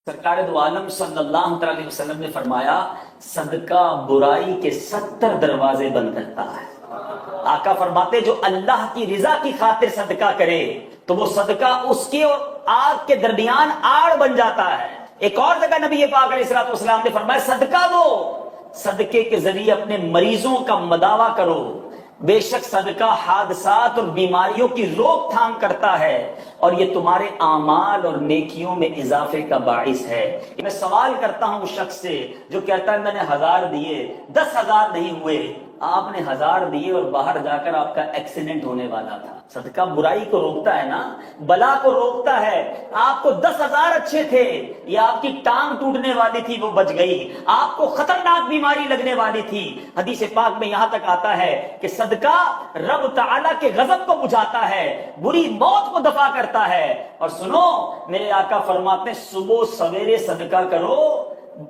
سرکار دو عالم صلی اللہ علیہ وسلم نے فرمایا صدقہ برائی کے 70 دروازے بند کرتا ہے۔ آقا فرماتے جو اللہ کی رضا کی خاطر صدقہ کرے تو وہ صدقہ اس کے اور آگ کے درمیان آڑ بن جاتا ہے۔ ایک اور جگہ نبی پاک علیہ الصلوۃ والسلام نے فرمایا صدقہ دو، صدقے کے ذریعے اپنے مریضوں کا مداوا کرو، بے شک صدقہ حادثات اور بیماریوں کی روک تھام کرتا ہے اور یہ تمہارے اعمال اور نیکیوں میں اضافے کا باعث ہے۔ میں سوال کرتا ہوں اس شخص سے جو کہتا ہے میں نے 1000 دیے 10,000 نہیں ہوئے۔ آپ نے 1000 دیے اور باہر جا کر آپ کا ایکسیڈنٹ ہونے والا تھا۔ صدقہ برائی کو روکتا ہے نا، بلا کو روکتا ہے۔ آپ کو 10,000 اچھے تھے، یا آپ کی ٹانگ ٹوٹنے والی تھی وہ بچ گئی، آپ کو خطرناک بیماری لگنے والی تھی۔ حدیث پاک میں یہاں تک آتا ہے کہ صدقہ رب تعالیٰ کے غضب کو بجھاتا ہے، بری موت کو دفع کرتا ہے۔ اور سنو میرے آقا فرماتے ہیں صبح سویرے صدقہ کرو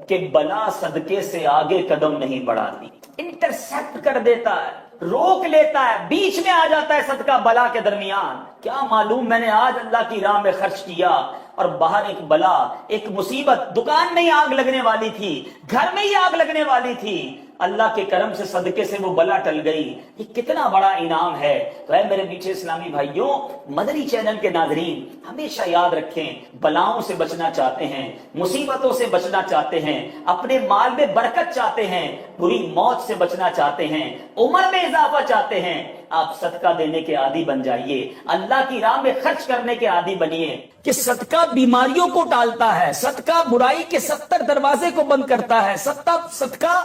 کہ بلا صدقے سے آگے قدم نہیں بڑھاتی، انٹرسیپٹ کر دیتا ہے، روک لیتا ہے، بیچ میں آ جاتا ہے صدقہ بلا کے درمیان۔ کیا معلوم میں نے آج اللہ کی راہ میں خرچ کیا اور باہر ایک بلا، ایک مصیبت، دکان میں ہی آگ لگنے والی تھی، گھر میں ہی آگ لگنے والی تھی، اللہ کے کرم سے صدقے سے وہ بلا ٹل گئی۔ یہ کتنا بڑا انعام ہے۔ تو اے میرے میٹھے اسلامی بھائیوں، مدنی چینل کے ناظرین ہمیشہ یاد رکھیں، بلاؤں سے بچنا چاہتے ہیں، مصیبتوں سے بچنا چاہتے ہیں، اپنے مال میں برکت چاہتے ہیں، بری موت سے بچنا چاہتے ہیں، عمر میں اضافہ چاہتے ہیں، آپ صدقہ دینے کے عادی بن جائیے، اللہ کی راہ میں خرچ کرنے کے عادی بنیے کہ صدقہ بیماریوں کو ٹالتا ہے، صدقہ برائی کے 70 دروازے کو بند کرتا ہے، صدقہ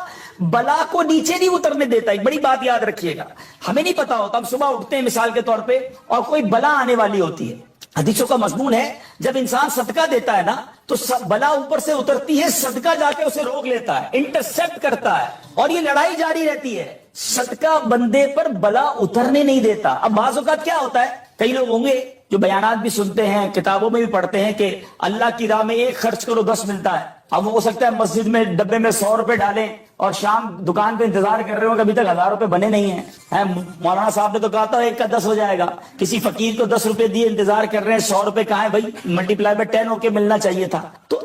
بلا کو نیچے نہیں اترنے دیتا۔ ایک بڑی بات یاد رکھیے گا، ہمیں نہیں پتا ہوتا، ہم صبح اٹھتے ہیں مثال کے طور پہ اور کوئی بلا آنے والی ہوتی ہے۔ حدیثوں کا مضمون ہے جب انسان صدقہ دیتا ہے نا تو بلا اوپر سے اترتی ہے، صدقہ جا کے اسے روک لیتا ہے، انٹرسیپٹ کرتا ہے، اور یہ لڑائی جاری رہتی ہے۔ صدقہ بندے پر بلا اترنے نہیں دیتا۔ اب بعض اوقات کیا ہوتا ہے، کئی لوگ ہوں گے جو بیانات بھی سنتے ہیں، کتابوں میں بھی پڑھتے ہیں کہ اللہ کی راہ میں 1 خرچ کرو 10 ملتا ہے۔ اب ہو سکتا ہے مسجد میں ڈبے میں 100 روپے ڈالیں اور شام دکان پہ انتظار کر رہے ہو کہ ابھی تک 1000 روپے بنے نہیں ہیں۔ مولانا صاحب نے تو کہا تھا 1 کا 10 ہو جائے گا، کسی فقیر کو 10 روپے دیے انتظار کر رہے ہیں، 100 روپے کہاں ہے بھائی، ملٹی پلائی میں 10 ہو کے ملنا چاہیے تھا۔ تو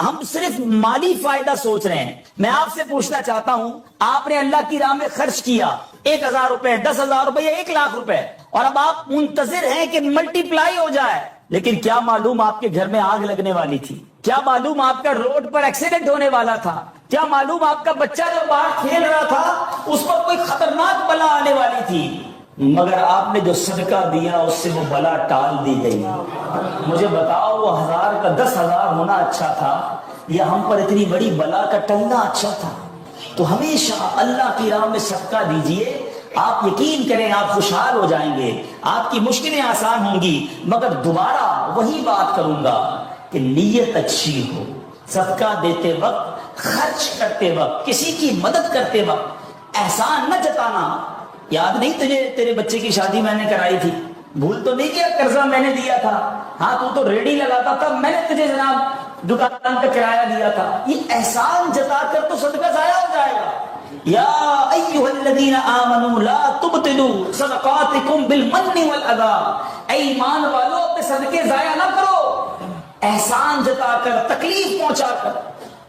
ہم صرف مالی فائدہ سوچ رہے ہیں۔ میں آپ سے پوچھنا چاہتا ہوں، آپ نے اللہ کی راہ میں خرچ کیا 1000 روپے 10,000 روپے یا 1,00,000 روپے، اور اب آپ منتظر ہیں کہ ملٹی پلائی ہو جائے، لیکن کیا معلوم آپ کے گھر میں آگ لگنے والی تھی، کیا معلوم آپ کا روڈ پر ایکسیڈنٹ ہونے والا تھا، کیا معلوم آپ کا بچہ جو باہر کھیل رہا تھا اس پر کوئی خطرناک بلا آنے والی تھی، مگر آپ نے جو صدقہ دیا اس سے وہ بلا ٹال دی گئی۔ مجھے بتاؤ وہ 1000 کا 10,000 ہونا اچھا تھا یا ہم پر اتنی بڑی بلا کا ٹلنا اچھا تھا؟ تو ہمیشہ اللہ کی راہ میں صدقہ دیجئے، آپ یقین کریں آپ خوشحال ہو جائیں گے، آپ کی مشکلیں آسان ہوں گی۔ مگر دوبارہ وہی بات کروں گا کہ نیت اچھی ہو، صدقہ دیتے وقت، خرچ کرتے وقت، کسی کی مدد کرتے وقت احسان نہ جتانا۔ یاد نہیں تجھے تیرے بچے کی شادی میں نے کرائی تھی، بھول تو نہیں کیا قرضہ میں نے دیا تھا، ہاں تو ریڈی لگاتا تھا، میں نے تجھے جناب دکان کا کرایہ دیا تھا۔ یہ احسان جتا کر تو صدقہ ضائع ہو جائے گا۔ یا ایھا الذین آمنوا لا تبطلوا صدقاتکم بالمن والاذی، اے ایمان والو اپنے صدقے ضائع نہ کرو احسان جتا کر، تکلیف پہنچا کر۔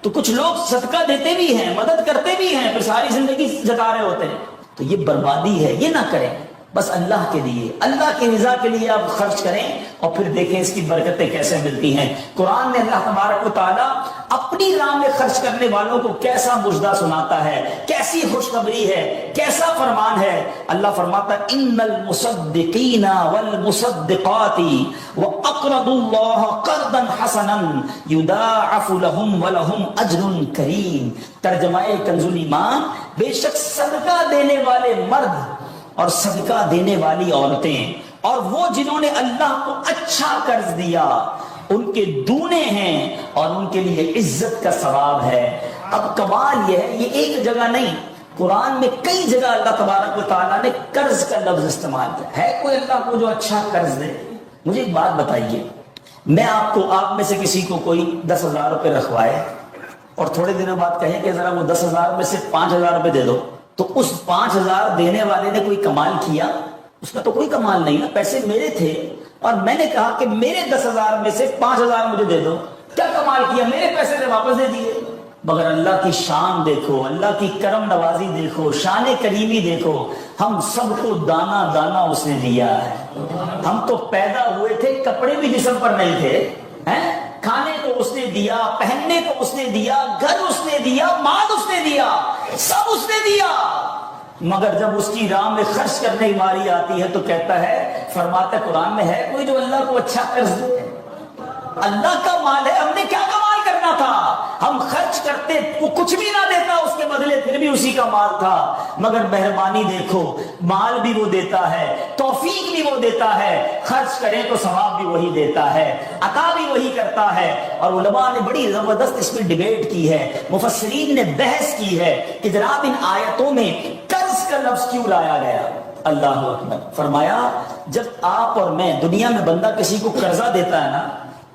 تو کچھ لوگ صدقہ دیتے بھی ہیں، مدد کرتے بھی ہیں، پھر ساری زندگی جتا رہے ہوتے ہیں، تو یہ بربادی ہے، یہ نہ کریں۔ بس اللہ کے لیے، اللہ کی رضا کے لیے آپ خرچ کریں اور پھر دیکھیں اس کی برکتیں کیسے ملتی ہیں۔ قرآن میں اللہ تبارک و تعالیٰ اپنی راہ میں خرچ کرنے والوں کو کیسا مژدہ سناتا ہے، کیسی خوشخبری ہے، کیسا فرمان ہے۔ اللہ فرماتا ہے ان المصدقین والمصدقات واقرضوا اللہ قرضا حسنا یضاعف لهم ولهم اجر کریم۔ ترجمہ کنز الایمان، بے شک صدقہ دینے والے مرد اور صدقہ دینے والی عورتیں اور وہ جنہوں نے اللہ کو اچھا قرض دیا ان کے دونے ہیں اور ان کے لیے عزت کا ثواب ہے۔ اب کمال یہ ہے، یہ ایک جگہ نہیں، قرآن میں کئی جگہ اللہ تبارک و تعالیٰ نے قرض کا لفظ استعمال کیا ہے۔ کوئی اللہ کو جو اچھا قرض دے؟ مجھے ایک بات بتائیے، میں آپ میں سے کسی کو کوئی 10,000 روپے رکھوائے اور تھوڑے دنوں بعد کہیں کہ ذرا وہ 10,000 میں سے 5,000 روپے دے دو، تو اس 5,000 دینے والے نے کوئی کمال کیا؟ اس کا تو کوئی کمال نہیں نا، پیسے میرے تھے اور میں نے کہا کہ میرے 10,000 میں سے 5,000 مجھے دے دو، کیا کمال کیا، میرے پیسے سے واپس دے دیے. مگر اللہ کی شان دیکھو، اللہ کی کرم نوازی دیکھو، شان کریمی دیکھو. ہم سب کو دانا دانا اس نے دیا ہے. ہم تو پیدا ہوئے تھے، کپڑے بھی جسم پر نہیں تھے، کھانے کو اس نے دیا، پہننے کو اس نے دیا، گھر اس نے دیا، مال اس نے دیا، سب اس نے دیا. مگر جب اس کی راہ میں خرچ کرنے کی باری آتی ہے تو کہتا ہے، فرماتا ہے قرآن میں ہے کوئی جو اللہ کو اچھا قرض دے؟ اللہ کا مال ہے، ہم نے کیا کمال کرنا تھا؟ ہم خرچ کرتے، وہ کچھ بھی نہ دیتا اس کے بدلے، پھر بھی اسی کا مال تھا. مگر مہربانی دیکھو، مال بھی وہ دیتا ہے، توفیق بھی وہ دیتا ہے، خرچ کریں تو ثواب بھی وہی دیتا ہے، عطا بھی وہی کرتا ہے. اور علماء نے بڑی زبردست اس میں ڈیبیٹ کی ہے، مفسرین نے بحث کی ہے کہ جناب ان آیتوں میں قرض کا لفظ کیوں لایا گیا. اللہ اکبر. فرمایا جب آپ اور میں، دنیا میں بندہ کسی کو قرضہ دیتا ہے نا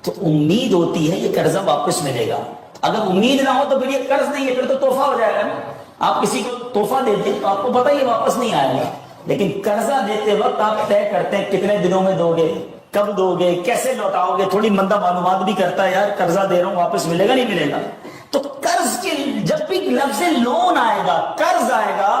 تو امید ہوتی ہے یہ قرضہ واپس ملے گا. اگر امید نہ ہو تو پھر یہ قرض نہیں ہے، پھر تو تحفہ ہو جائے گا نا. آپ کسی کو تحفہ دے دیں تو آپ کو پتہ یہ واپس نہیں آئے گا. لیکن قرضہ دیتے وقت آپ طے کرتے ہیں کتنے دنوں میں دو گے، کب دو گے، کیسے لوٹاؤ گے. تھوڑی بندہ معلومات بھی کرتا ہے، یار قرضہ دے رہا ہوں واپس ملے گا نہیں ملے گا. تو قرض کے جب بھی لفظ لون آئے گا، قرض آئے گا،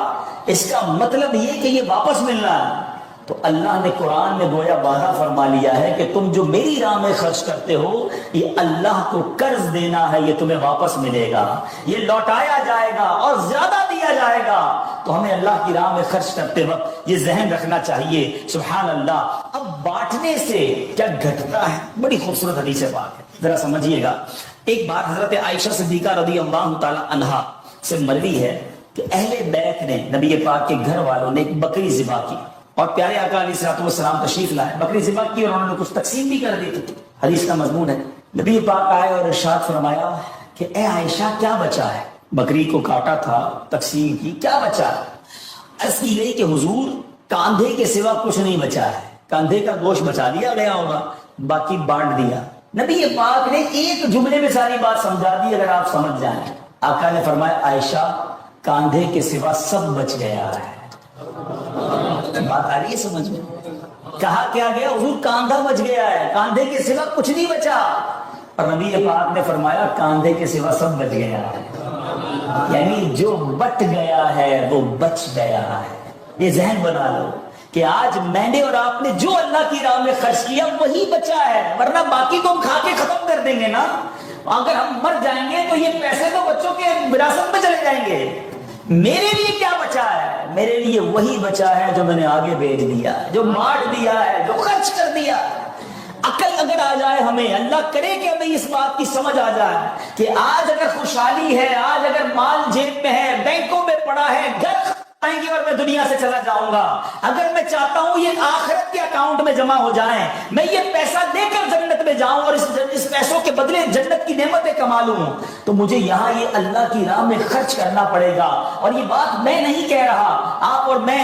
اس کا مطلب یہ کہ یہ واپس ملنا ہے. تو اللہ نے قرآن میں گویا وعدہ فرما لیا ہے کہ تم جو میری راہ میں خرچ کرتے ہو، یہ اللہ کو قرض دینا ہے، یہ تمہیں واپس ملے گا، یہ لوٹایا جائے گا اور زیادہ دیا جائے گا. تو ہمیں اللہ کی راہ میں خرچ کرتے وقت یہ ذہن رکھنا چاہیے. سبحان اللہ. اب بانٹنے سے کیا گھٹتا ہے؟ بڑی خوبصورت حدیث پاک ہے، ذرا سمجھیے گا. ایک بار حضرت عائشہ صدیقہ رضی اللہ تعالی عنہا سے مروی ہے کہ اہل بیت نے، نبی پاک کے گھر والوں نے ایک بکری ذبح کی اور پیارے آقا علیہ الصلوۃ والسلام تشریف لائے. بکری ذبح کی اور انہوں نے کچھ تقسیم بھی کر دی تھی. حدیث کا مضمون ہے، نبی پاک آئے اور ارشاد فرمایا کہ اے عائشہ کیا بچا ہے؟ بکری کو کاٹا تھا، تقسیم کی، کیا بچا ہے؟ عرض کی گئی کہ حضور کاندھے کے سوا کچھ نہیں بچا ہے، کاندھے کا گوشت بچا لیا گیا ہوگا، باقی بانٹ دیا. نبی پاک نے ایک جملے میں ساری بات سمجھا دی، اگر آپ سمجھ جائیں. آقا نے فرمایا عائشہ کاندھے کے سوا سب بچ گیا ہے. بات آ رہی ہے سمجھ میں؟ کہا کیا گیا؟ حضور کاندھا بچ گیا ہے، کاندھے کے سوا کچھ نہیں بچا. اور نبی پاک نے فرمایا کاندھے کے سوا سب بچ گیا ہے. یعنی جو بٹ گیا ہے وہ بچ گیا ہے. یہ ذہن بنا لو کہ آج میں نے اور آپ نے جو اللہ کی راہ میں خرچ کیا وہی بچا ہے، ورنہ باقی تو ہم کھا کے ختم کر دیں گے نا. اگر ہم مر جائیں گے تو یہ پیسے تو بچوں کے وراثت میں چلے جائیں گے. میرے لیے کیا بچا ہے؟ میرے لیے وہی بچا ہے جو میں نے آگے بھیج دیا، جو بانٹ دیا ہے، جو خرچ کر دیا. عقل اگر آ جائے ہمیں، اللہ کرے کہ ہمیں اس بات کی سمجھ آ جائے کہ آج اگر خوشحالی ہے، آج اگر مال جیب میں ہے، بینکوں میں پڑا ہے، گھر آئیں گے اور میں دنیا سے چلا جاؤں گا، اگر میں چاہتا ہوں یہ آخرت کے اکاؤنٹ میں جمع ہو جائیں، میں یہ پیسہ لے کر جنت میں جاؤں اور اس پیسوں کے بدلے جنت کی نعمتیں کما لوں، تو مجھے یہاں یہ اللہ کی راہ میں خرچ کرنا پڑے گا. اور یہ بات میں نہیں کہہ رہا، آپ اور میں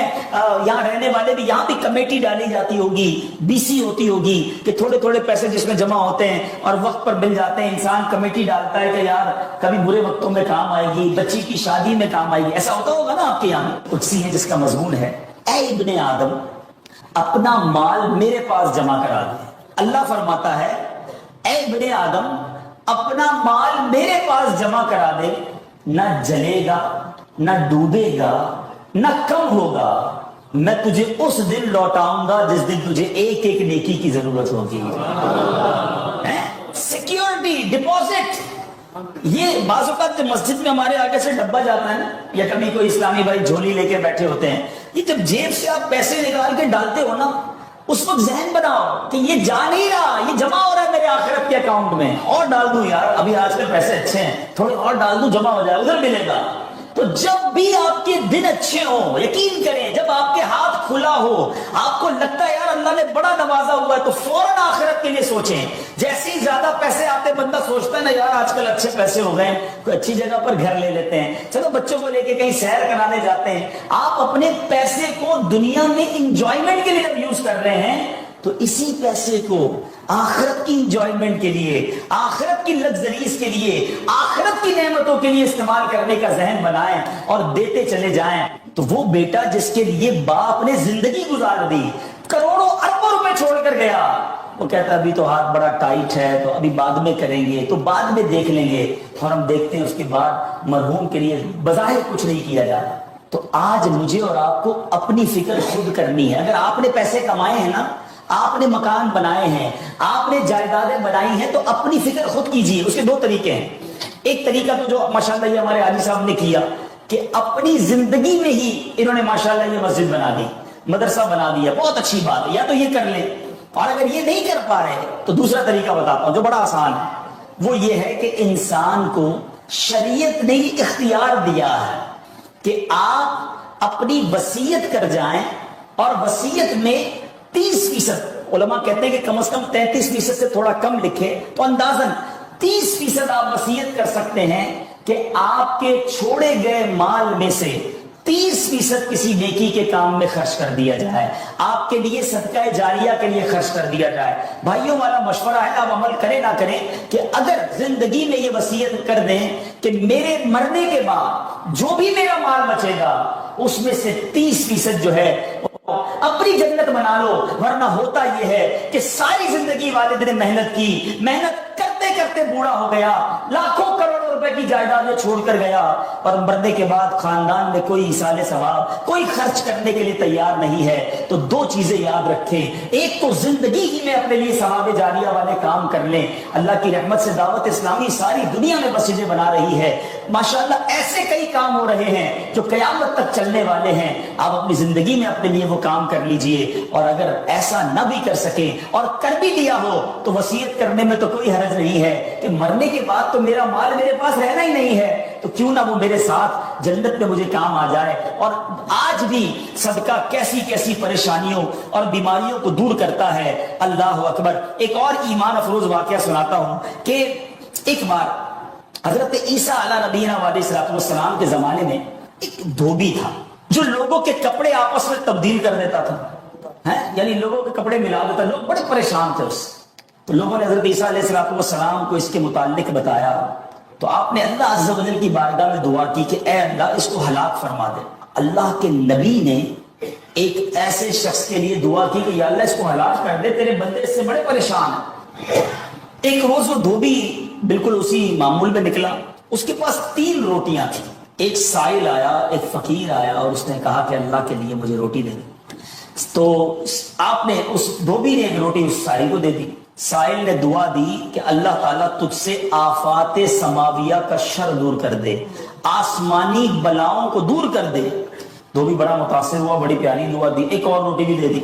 یہاں رہنے والے بھی، یہاں بھی کمیٹی ڈالی جاتی ہوگی، بی سی ہوتی ہوگی کہ تھوڑے تھوڑے پیسے جس میں جمع ہوتے ہیں اور وقت پر مل جاتے ہیں. انسان کمیٹی ڈالتا ہے کہ یار کبھی برے وقتوں میں کام آئے گی، بچی کی شادی میں کام آئے گی. ایسا ہوتا ہوگا نا آپ کے یہاں. قدسی ہے جس کا مضمون ہے اے ابن آدم اپنا مال میرے پاس جمع کرا دے. اللہ فرماتا ہے اے ابن آدم اپنا مال میرے پاس جمع کرا دے، نہ جلے گا، نہ ڈوبے گا، نہ کم ہوگا. میں تجھے اس دن لوٹاؤں گا جس دن تجھے ایک ایک نیکی کی ضرورت ہوگی. Security deposit. یہ بعض اوقات مسجد میں ہمارے آگے سے ڈبہ جاتا ہے نا، یا کبھی کوئی اسلامی بھائی جھولی لے کے بیٹھے ہوتے ہیں، یہ جب جیب سے آپ پیسے نکال کے ڈالتے ہو نا، اس وقت ذہن بناؤ کہ یہ جا نہیں رہا، یہ جمع ہو رہا ہے میرے آخرت کے اکاؤنٹ میں. اور ڈال دوں یار، ابھی آج کل پیسے اچھے ہیں، تھوڑے اور ڈال دوں، جمع ہو جائے، ادھر ملے گا. تو جب بھی آپ کے دن اچھے ہوں، یقین کریں جب آپ کے ہاتھ کھلا ہو، آپ کو لگتا ہے یار اللہ نے بڑا نوازا ہوا ہے، تو فوراً آخرت کے لیے سوچیں. جیسے ہی زیادہ پیسے آتے بندہ سوچتا ہے نا یار آج کل اچھے پیسے ہو گئے، کوئی اچھی جگہ پر گھر لے لیتے ہیں، چلو بچوں کو لے کے کہیں سیر کرانے جاتے ہیں. آپ اپنے پیسے کو دنیا میں انجوائمنٹ کے لیے جب یوز کر رہے ہیں تو اسی پیسے کو آخرت کی انجوائمنٹ کے لیے، آخرت کی لگژریز کے لیے، آخرت کی نعمتوں کے لیے استعمال کرنے کا ذہن بنائیں اور دیتے چلے جائیں. تو وہ بیٹا جس کے لیے باپ نے زندگی گزار دی، کروڑوں اربوں روپے چھوڑ کر گیا، وہ کہتا ہے ابھی تو ہاتھ بڑا ٹائٹ ہے تو ابھی بعد میں کریں گے، تو بعد میں دیکھ لیں گے، اور ہم دیکھتے ہیں اس کے بعد مرحوم کے لیے بظاہر کچھ نہیں کیا جا رہا۔ تو آج مجھے اور آپ کو اپنی فکر خود کرنی ہے۔ اگر آپ نے پیسے کمائے ہیں نا، آپ نے مکان بنائے ہیں، آپ نے جائیدادیں بنائی ہیں، تو اپنی فکر خود کیجیے۔ اس کے دو طریقے ہیں۔ ایک طریقہ تو جو ماشاءاللہ یہ ہمارے حاجی صاحب نے کیا کہ اپنی زندگی میں ہی انہوں نے ماشاءاللہ یہ مسجد بنا دی، مدرسہ بنا دیا، بہت اچھی بات ہے، یا تو یہ کر لیں۔ اور اگر یہ نہیں کر پا رہے تو دوسرا طریقہ بتاتا ہوں جو بڑا آسان ہے، وہ یہ ہے کہ انسان کو شریعت نے یہ اختیار دیا ہے کہ آپ اپنی وصیت کر جائیں، اور وصیت میں 30%، علماء کہتے ہیں کہ کم از کم 33% سے تھوڑا کم لکھے تو اندازاً 30% آپ وصیت کر سکتے ہیں کہ آپ کے چھوڑے گئے مال میں سے 30% کسی نیکی کے کام میں خرچ کر دیا جائے، آپ کے لیے صدقہ جاریہ کے لیے خرچ کر دیا جائے۔ بھائیوں والا مشورہ ہے، آپ عمل کریں نہ کریں، کہ اگر زندگی میں یہ وصیت کر دیں کہ میرے مرنے کے بعد جو بھی میرا مال بچے گا اس میں سے 30% جو ہے اپنی جنت بنا لو، ورنہ ہوتا یہ ہے کہ ساری زندگی والد نے محنت کی، محنت کرتے کرتے بوڑھا ہو گیا، لاکھوں کروڑوں روپے کی جائیدادیں چھوڑ کر گیا، اور مرنے کے بعد خاندان میں کوئی ایصال ثواب، کوئی خرچ کرنے کے لیے تیار نہیں ہے۔ تو دو چیزیں یاد رکھیں، ایک تو زندگی ہی میں اپنے لیے ثواب جاریہ والے کام کر لیں۔ اللہ کی رحمت سے دعوت اسلامی ساری دنیا میں مسجدیں بنا رہی ہے، ماشاءاللہ ایسے کئی کام ہو رہے ہیں جو قیامت تک چلنے والے ہیں۔ آپ اپنی زندگی میں اپنے لیے وہ کام کر لیجئے، اور اگر ایسا نہ بھی کر سکیں اور کر بھی دیا ہو تو وصیت کرنے میں تو کوئی حرج نہیں ہے کہ مرنے کے بعد تو میرا مال میرے پاس رہنا ہی نہیں ہے، تو کیوں نہ وہ میرے ساتھ جنت میں مجھے کام آ جائے۔ اور آج بھی صدقہ کیسی کیسی پریشانیوں اور بیماریوں کو دور کرتا ہے، اللہ اکبر۔ ایک اور ایمان افروز واقعہ سناتا ہوں کہ ایک بار حضرت عیسیٰ علیہ نبینا علیہ السلام کے زمانے میں ایک دھوبی تھا جو لوگوں کے کپڑے آپس میں تبدیل کر دیتا تھا، یعنی لوگوں کے کپڑے ملا دیتا، لوگ بڑے پریشان تھے اس سے۔ تو لوگوں نے حضرت عیسیٰ علیہ السلام کو اس کے متعلق بتایا، تو آپ نے اللہ عز و جل کی بارگاہ میں دعا کی کہ اے اللہ اس کو ہلاک فرما دے۔ اللہ کے نبی نے ایک ایسے شخص کے لیے دعا کی کہ یا اللہ اس کو ہلاک کر دے، تیرے بندے اس سے بڑے پریشان ہیں۔ ایک روز وہ دھوبی بالکل اسی معمول میں نکلا، اس کے پاس 3 روٹیاں تھیں۔ ایک سائل آیا، ایک فقیر آیا، اور اس نے کہا کہ اللہ کے لیے مجھے روٹی دے دے۔ تو آپ نے اس دھوبی نے ایک روٹی اس سائل کو دے دی۔ سائل نے دعا دی کہ اللہ تعالیٰ تجھ سے آفات سماویہ کا شر دور کر دے، آسمانی بلاؤں کو دور کر دے۔ دھوبی بڑا متاثر ہوا، بڑی پیاری دعا دی، ایک اور روٹی بھی دے دی۔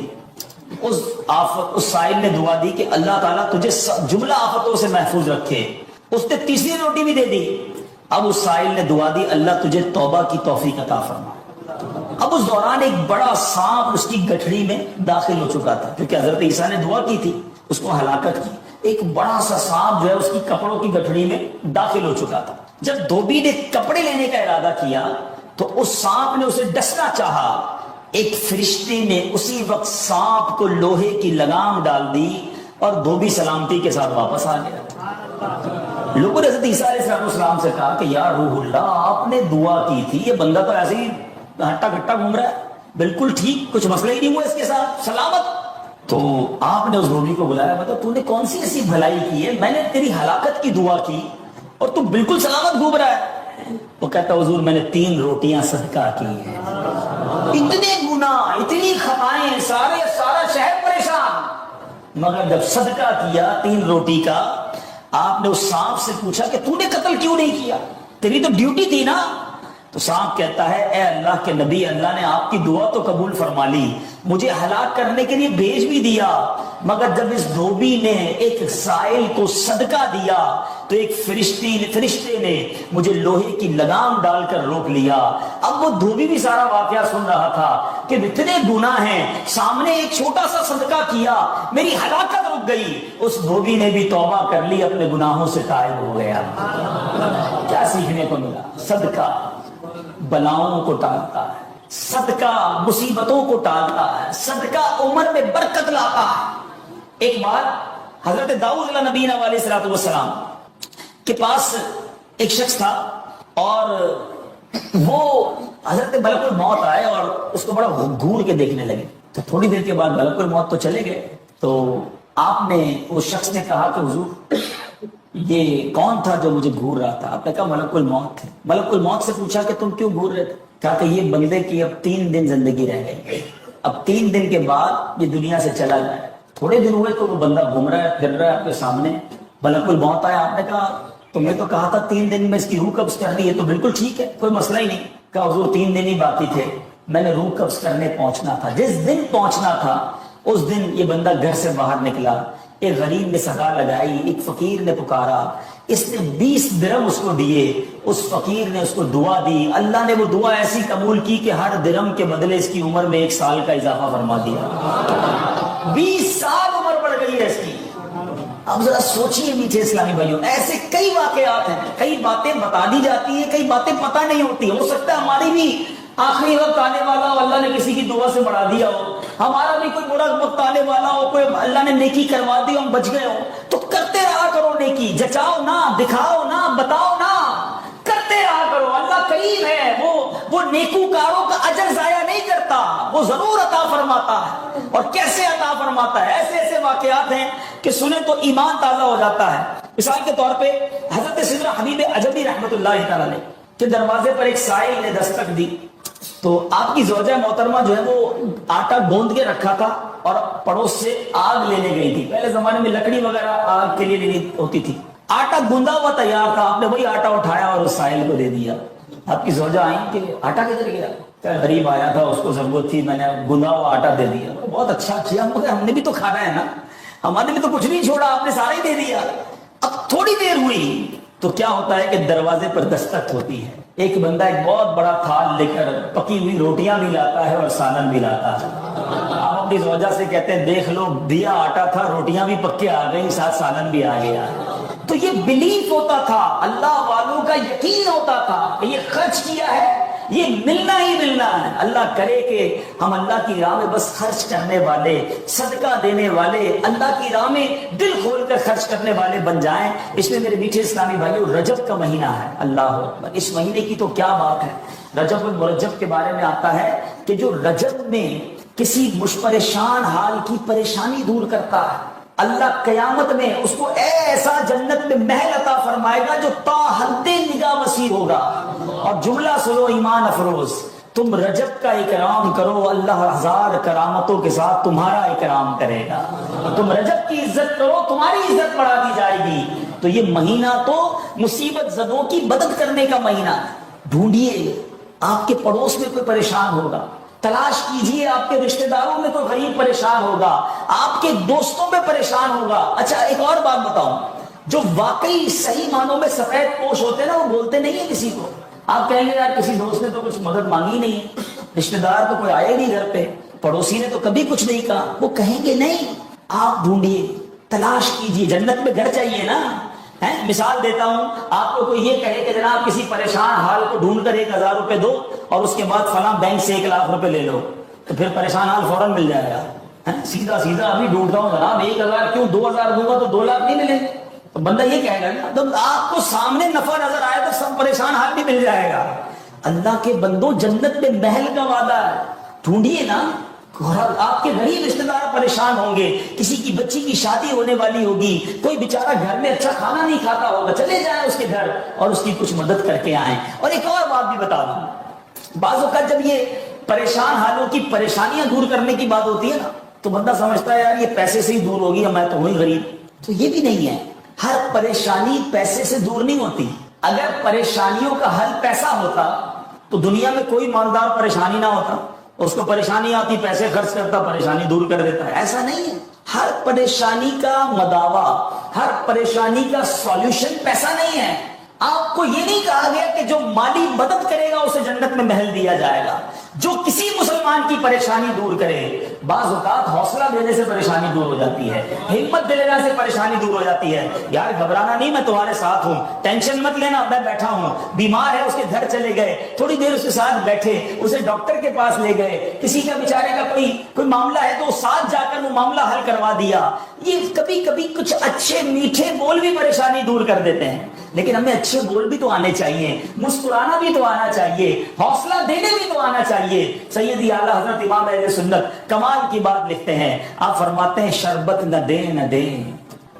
اس سائل نے دعا دی کہ اللہ تعالیٰ تجھے جملہ آفتوں سے محفوظ رکھے، اس نے تیسری روٹی بھی دے دی۔ اب اس سائل نے دعا دی اللہ تجھے توبہ کی توفیق عطا فرما۔ اب اس دوران ایک بڑا سانپ اس کی گٹھڑی میں داخل ہو چکا تھا، کیونکہ حضرت عیسیٰ نے دعا کی تھی، اس کو ہلاکت کی۔ ایک بڑا سا سانپ جو ہے اس کی کپڑوں کی گٹھڑی میں داخل ہو چکا تھا۔ جب دھوبی نے کپڑے لینے کا ارادہ کیا تو اس سانپ نے اسے ڈسنا چاہا، ایک فرشتے نے اسی وقت سانپ کو لوہے کی لگام ڈال دی اور دھوبی سلامتی کے ساتھ واپس آ گیا۔ لوگوں نے حضرت عیسیٰ علیہ السلام سے کہا کہ یا روح اللہ، آپ نے دعا کی تھی، یہ بندہ تو ایسے ہی ہٹا گھٹا گھوم رہا ہے، بالکل ٹھیک، کچھ مسئلہ ہی نہیں ہوا اس کے ساتھ، سلامت۔ تو آپ نے اس دھوبی کو بلایا، بتا تو نے کون سی ایسی بھلائی کی ہے، میں نے تیری ہلاکت کی دعا کی اور تو بالکل سلامت گھوم رہا ہے۔ وہ کہتا حضور میں نے 3 روٹیاں صدقہ کی ہیں، اتنے گناہ، اتنی خطائیں، سارا شہر پریشان، مگر جب صدقہ کیا 3 روٹی کا، آپ نے اس سانپ سے پوچھا کہ تو نے قتل کیوں نہیں کیا، تیری تو ڈیوٹی تھی نا۔ تو سانپ کہتا ہے اے اللہ کے نبی، اللہ نے آپ کی دعا تو قبول فرما لی، مجھے ہلاک کرنے کے لیے بھیج بھی دیا، مگر جب اس دھوبی نے ایک سائل کو صدقہ دیا تو ایک فرشتے نے مجھے لوہے کی لگام ڈال کر روک لیا۔ اب وہ دھوبی بھی سارا واقعہ سن رہا تھا کہ اتنے گناہ ہیں، سامنے ایک چھوٹا سا صدقہ کیا، میری ہلاکت رک گئی۔ اس دھوبی نے بھی توبہ کر لی، اپنے گناہوں سے تائب ہو گیا۔ کیا سیکھنے کو ملا؟ صدقہ بلاؤں کو ٹالتا ہے، صدقہ مصیبتوں کو ٹالتا ہے، صدقہ عمر میں برکت لاتا ہے۔ ایک بار حضرت داؤد علیہ نبینا علیہ السلام کے پاس ایک شخص تھا، اور وہ حضرت ملک الموت آئے اور اس کو بڑا گھور کے دیکھنے لگے۔ تو تھوڑی دیر کے بعد ملک الموت تو چلے گئے، تو آپ نے اس شخص نے کہا کہ حضور یہ کون تھا جو مجھے گھور رہا تھا؟ آپ نے کہا ملک الموت تھے۔ ملک الموت سے پوچھا کہ تم کیوں گھور رہے تھے؟ کہا کہ یہ بندے کی اب 3 دن زندگی رہ گئی، اب 3 دن کے بعد یہ دنیا سے چلا جائے۔ تھوڑے دن ہوئے تو وہ بندہ گھوم رہا ہے، پھر رہا ہے آپ کے سامنے، ملک الموت آیا۔ آپ نے کہا تم نے تو کہا تھا 3 دن میں اس کی روح قبض کرنی ہے، تو بالکل ٹھیک ہے، کوئی مسئلہ ہی نہیں۔ کہا حضور 3 دن ہی باقی تھے، میں نے روح قبض کرنے پہنچنا تھا، جس دن پہنچنا تھا اس دن یہ بندہ گھر سے باہر نکلا، ایک غریب نے صدا لگائی، ایک فقیر نے پکارا، اس نے 20 درہم اس کو دیے، اس فقیر نے اس کو دعا دی، اللہ نے وہ دعا ایسی قبول کی کہ ہر درہم کے بدلے اس کی عمر میں 1 سال کا اضافہ فرما دیا۔ 20 سال عمر بڑھ گئی ہے اس کی۔ اب ذرا سوچئے میٹھے اسلامی بھائیوں، ایسے کئی واقعات ہیں، کئی باتیں بتا دی جاتی ہیں، کئی باتیں پتہ نہیں ہوتی۔ ہو سکتا ہے ہماری بھی آخری وقت آنے والا ہو، اللہ نے کسی کی دعا سے بڑھا دیا ہو، ہمارا بھی کوئی برا وقت آنے والا ہو، کوئی اللہ نے نیکی کروا دی، ہم بچ گئے ہوں، تو کرتے رہا کرو نیکی، جچاؤ نہ، دکھاؤ نہ، بتاؤ نہ، کرتے رہا کرو۔ اللہ کریم ہے، وہ نیکوکاروں کا اجر ضائع نہیں کرتا، وہ ضرور عطا فرماتا ہے۔ اور کیسے عطا فرماتا ہے؟ ایسے ایسے واقعات ہیں کہ سنیں تو ایمان تازہ ہو جاتا ہے۔ مثال کے طور پہ حضرت سیدنا حبیب عجمی رحمۃ اللہ تعالیٰ علیہ کے دروازے پر ایک سائل نے دستک دی، تو آپ کی زوجہ محترمہ جو ہے وہ آٹا گوندھ کے رکھا تھا اور پڑوس سے آگ لینے گئی تھی۔ پہلے زمانے میں لکڑی وغیرہ آگ کے لیے لینی ہوتی تھی۔ آٹا گوندا ہوا تیار تھا، آپ نے وہی آٹا اٹھایا اور اس سائل کو دے دیا۔ آپ کی زوجہ آئیں کہ آٹا کدھر گیا؟ کہ غریب آیا تھا، اس کو ضرورت تھی، میں نے گوندا ہوا آٹا دے دیا۔ بہت اچھا کیا، مگر ہم نے بھی تو کھانا ہے نا، ہمارے بھی تو کچھ نہیں چھوڑا، آپ نے سارا ہی دے دیا۔ اب تھوڑی دیر ہوئی تو کیا ہوتا ہے کہ دروازے پر دستک ہوتی ہے، ایک بندہ ایک بہت بڑا تھال لے کر پکی ہوئی روٹیاں بھی لاتا ہے اور سالن بھی لاتا ہے۔ آپ اپنی زوجہ سے کہتے ہیں دیکھ لو، دیا آٹا تھا، روٹیاں بھی پکے آ گئی، ساتھ سالن بھی آ گیا۔ تو یہ بلیف ہوتا تھا، اللہ والوں کا یقین ہوتا تھا کہ یہ خرچ کیا ہے، یہ ملنا ہی ملنا ہے۔ اللہ کرے کہ ہم اللہ کی راہ میں بس خرچ کرنے والے، صدقہ دینے والے، اللہ کی راہ میں دل کھول کر خرچ کرنے والے بن جائیں۔ اس میں میرے میٹھے اسلامی بھائیوں رجب کا مہینہ ہے، اللہ اکبر، اس مہینے کی تو کیا بات ہے۔ رجب المرجب کے بارے میں آتا ہے کہ جو رجب میں کسی پریشان حال کی پریشانی دور کرتا ہے، اللہ قیامت میں اس کو ایسا جنت میں محل عطا فرمائے گا جو تا حد نگاہ وسیع ہوگا۔ اور جملہ سنو ایمان افروز، تم رجب کا اکرام کرو، اللہ 1000 کرامتوں کے ساتھ تمہارا اکرام کرے گا۔ تم رجب کی عزت کرو، تمہاری عزت بڑھا دی جائے گی۔ تو یہ مہینہ تو مصیبت زدوں کی مدد کرنے کا مہینہ ہے۔ ڈھونڈیے، آپ کے پڑوس میں کوئی پریشان ہوگا، تلاش کیجئے، آپ کے رشتہ داروں میں کوئی غریب پریشان ہوگا، آپ کے دوستوں میں پریشان ہوگا۔ اچھا ایک اور بات بتاؤں، جو واقعی صحیح معنوں میں سفید پوش ہوتے ہیں نا، وہ بولتے نہیں ہیں کسی کو۔ آپ کہیں گے یار کسی دوست نے تو کچھ مدد مانگی نہیں، رشتہ دار تو کوئی آئے نہیں گھر پہ، پڑوسی نے تو کبھی کچھ نہیں کہا، وہ کہیں گے نہیں۔ آپ ڈھونڈیے، تلاش کیجئے، جنت میں گھر چاہیے نا۔ مثال دیتا ہوں، آپ کو کوئی یہ کہے کہ جناب کسی پریشان حال کو ڈھونڈ کر 1000 روپے دو اور اس کے بعد فلاں بینک سے 1 لاکھ روپے لے لو، تو پھر پریشان حال فوراً مل جائے گا۔ سیدھا سیدھا ابھی ڈھونڈتا ہوں جناب 1000 کیوں، 2000 دوں گا تو 2 لاکھ نہیں ملیں گے، تو بندہ یہ کہے گا نا، جب آپ کو سامنے نفع نظر آئے تو سب پریشان حال بھی مل جائے گا۔ اللہ کے بندوں، جنت میں محل کا وعدہ ہے، ڈھونڈیے نا۔ آپ کے غریب رشتہ دار پریشان ہوں گے، کسی کی بچی کی شادی ہونے والی ہوگی، کوئی بیچارہ گھر میں اچھا کھانا نہیں کھاتا ہوگا، چلے جائیں اس کے گھر اور اس کی کچھ مدد کر کے آئیں۔ اور ایک اور بات بھی بتا دوں، بعض اوقات جب یہ پریشان حالوں کی پریشانیاں دور کرنے کی بات ہوتی ہے نا، تو بندہ سمجھتا ہے یار یہ پیسے سے ہی دور ہوگی، میں تو ہوں ہی غریب۔ تو یہ بھی نہیں ہے، ہر پریشانی پیسے سے دور نہیں ہوتی۔ اگر پریشانیوں کا حل پیسہ ہوتا تو دنیا میں کوئی مالدار پریشانی نہ ہوتا، اس کو پریشانی آتی پیسے خرچ کرتا، پریشانی دور کر دیتا ہے۔ ایسا نہیں ہے، ہر پریشانی کا مداوا، ہر پریشانی کا سولوشن پیسہ نہیں ہے۔ آپ کو یہ نہیں کہا گیا کہ جو مالی مدد کرے گا اسے جنت میں محل دیا جائے گا، جو کسی مسلمان کی پریشانی دور کرے۔ بعض اوقات حوصلہ دینے سے پریشانی دور ہو جاتی ہے، ہمت دینے سے پریشانی دور ہو جاتی ہے۔ یار گھبرانا نہیں، میں تمہارے ساتھ ہوں، ٹینشن مت لینا، میں بیٹھا ہوں۔ بیمار ہے، اس کے گھر چلے گئے، تھوڑی دیر اس کے ساتھ بیٹھے، اسے ڈاکٹر کے پاس لے گئے، کسی کا بیچارے کا کوئی معاملہ ہے تو ساتھ جا کر وہ معاملہ حل کروا دیا۔ یہ کبھی کبھی کچھ اچھے میٹھے بول بھی پریشانی دور کر دیتے ہیں، لیکن ہمیں اچھے بول بھی تو آنے چاہیے, مسکرانا بھی تو آنا چاہیے, حوصلہ دینے بھی تو آنا چاہیے. سیدی اعلیٰ حضرت امام اہل سنت کمال کی بات لکھتے ہیں, آپ فرماتے ہیں شربت نہ دیں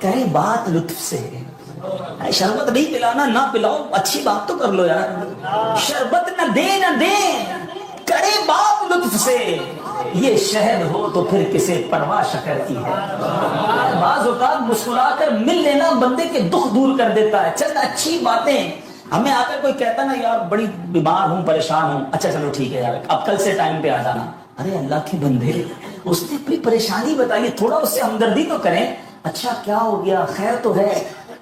کریں بات لطف سے. شربت نہیں پلانا, نہ پلاؤ, اچھی بات تو کر لو یار. شربت نہ دیں کرے بات لطف سے, یہ شہد ہو تو پھر کسے پرواہ شکر کی ہے. بعض اوقات مسکرا کر مل لینا بندے کے دکھ دور کر دیتا ہے. چند اچھی باتیں, ہمیں آ کر کوئی کہتا نا یار بڑی بیمار ہوں, پریشان ہوں, اچھا چلو ٹھیک ہے یار اب کل سے ٹائم پہ آ جانا. ارے اللہ کے بندے, اس نے اپنی پریشانی بتائی, تھوڑا اس سے ہمدردی تو کریں. اچھا کیا ہو گیا, خیر تو ہے,